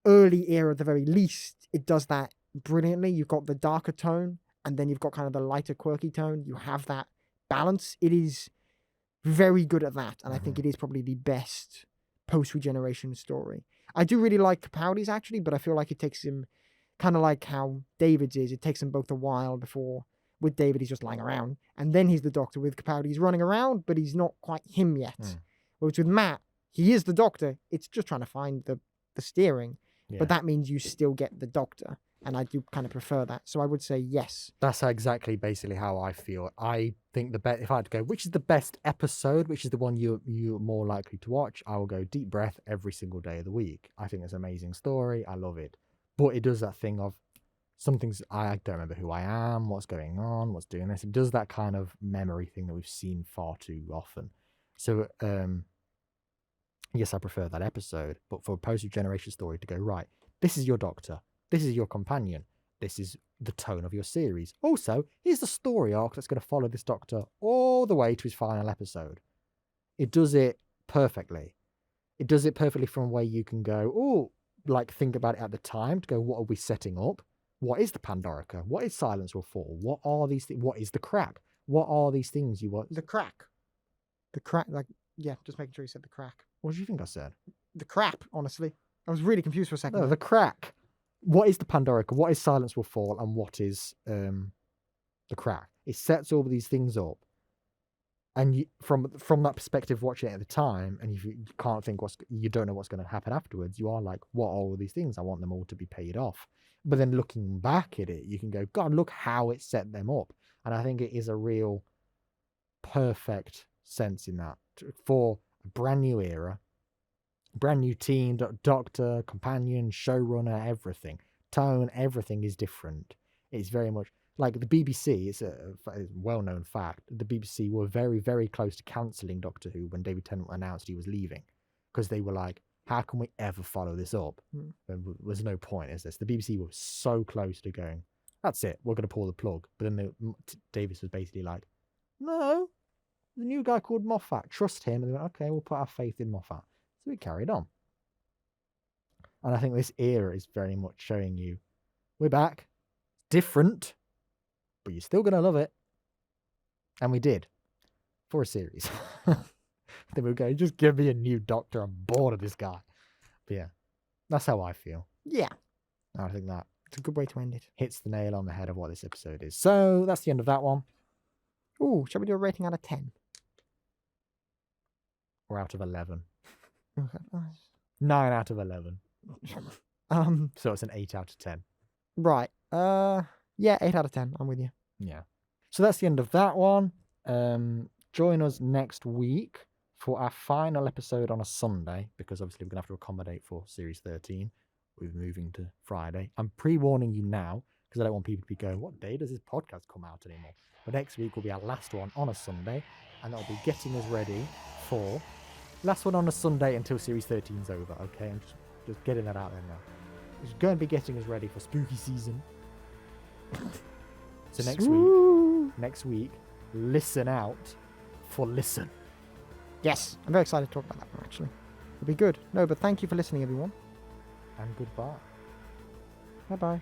early era, at the very least, it does that brilliantly. You've got the darker tone, and then you've got kind of the lighter, quirky tone. You have that balance. It is very good at that, and I think it is probably the best post-regeneration story. I do really like Capaldi's, actually, but I feel like it takes him, kind of like how David's is, it takes him both a while before. With David, he's just lying around, and then he's the Doctor. With Capaldi, he's running around, but he's not quite him yet. Whereas with Matt, he is the Doctor. It's just trying to find the steering, but that means you still get the Doctor. And I do kind of prefer that. So I would say yes. That's exactly basically how I feel. I think if I had to go, which is the best episode, which is the one you're more likely to watch, I will go Deep Breath every single day of the week. I think it's an amazing story. I love it. But it does that thing of some things, I don't remember who I am, what's going on, what's doing this. It does that kind of memory thing that we've seen far too often. So, yes, I prefer that episode. But for a post-regeneration story to go, right, this is your Doctor. This is your companion. This is the tone of your series. Also, here's the story arc that's going to follow this Doctor all the way to his final episode. It does it perfectly. It does it perfectly from where you can go, think about it at the time to go, what are we setting up? What is the Pandorica? What is Silence Will Fall? What are these things? What is the crack? What are these things you want? The crack, just making sure you said the crack. What do you think I said? the crap, honestly. I was really confused for a second. No, the crack. What is the Pandorica? What is Silence Will Fall? And what is the crack? It sets all these things up. And you, from that perspective, watching it at the time, and if you can't think you don't know what's going to happen afterwards, you are like, what are all these things? I want them all to be paid off. But then looking back at it, you can go, God, look how it set them up. And I think it is a real perfect sense in that for a brand new era, brand new team, doctor, companion, showrunner, everything. Tone, everything is different. It's very much like the BBC. It's a well-known fact. The BBC were very, very close to cancelling Doctor Who when David Tennant announced he was leaving, because they were like, how can we ever follow this up? There was no point, is this? The BBC were so close to going, that's it, we're going to pull the plug. But then Davis was basically like, no, the new guy called Moffat, trust him. And they went, okay, we'll put our faith in Moffat. So we carried on. And I think this era is very much showing you, we're back, different, but you're still going to love it. And we did, for a series. Then we were going, just give me a new Doctor, I'm bored of this guy. But yeah, that's how I feel. Yeah. I think that It's a good way to end it. hits the nail on the head of what this episode is. So that's the end of that one. Ooh, shall we do a rating out of 10? We're out of 11. Okay. 9 out of 11. Um. So it's an 8 out of 10. Right. Yeah, 8 out of 10. I'm with you. Yeah. So that's the end of that one. Join us next week for our final episode on a Sunday, because obviously we're going to have to accommodate for Series 13. We're moving to Friday. I'm pre-warning you now, because I don't want people to be going, what day does this podcast come out anymore? But next week will be our last one on a Sunday, and that'll be getting us ready for last one on a Sunday until Series 13 is over, okay? I'm just getting that out there now. It's going to be getting us ready for spooky season. So next week, listen out for Listen. Yes. I'm very excited to talk about that one, actually. It'll be good. No, but thank you for listening, everyone. And goodbye. Bye-bye.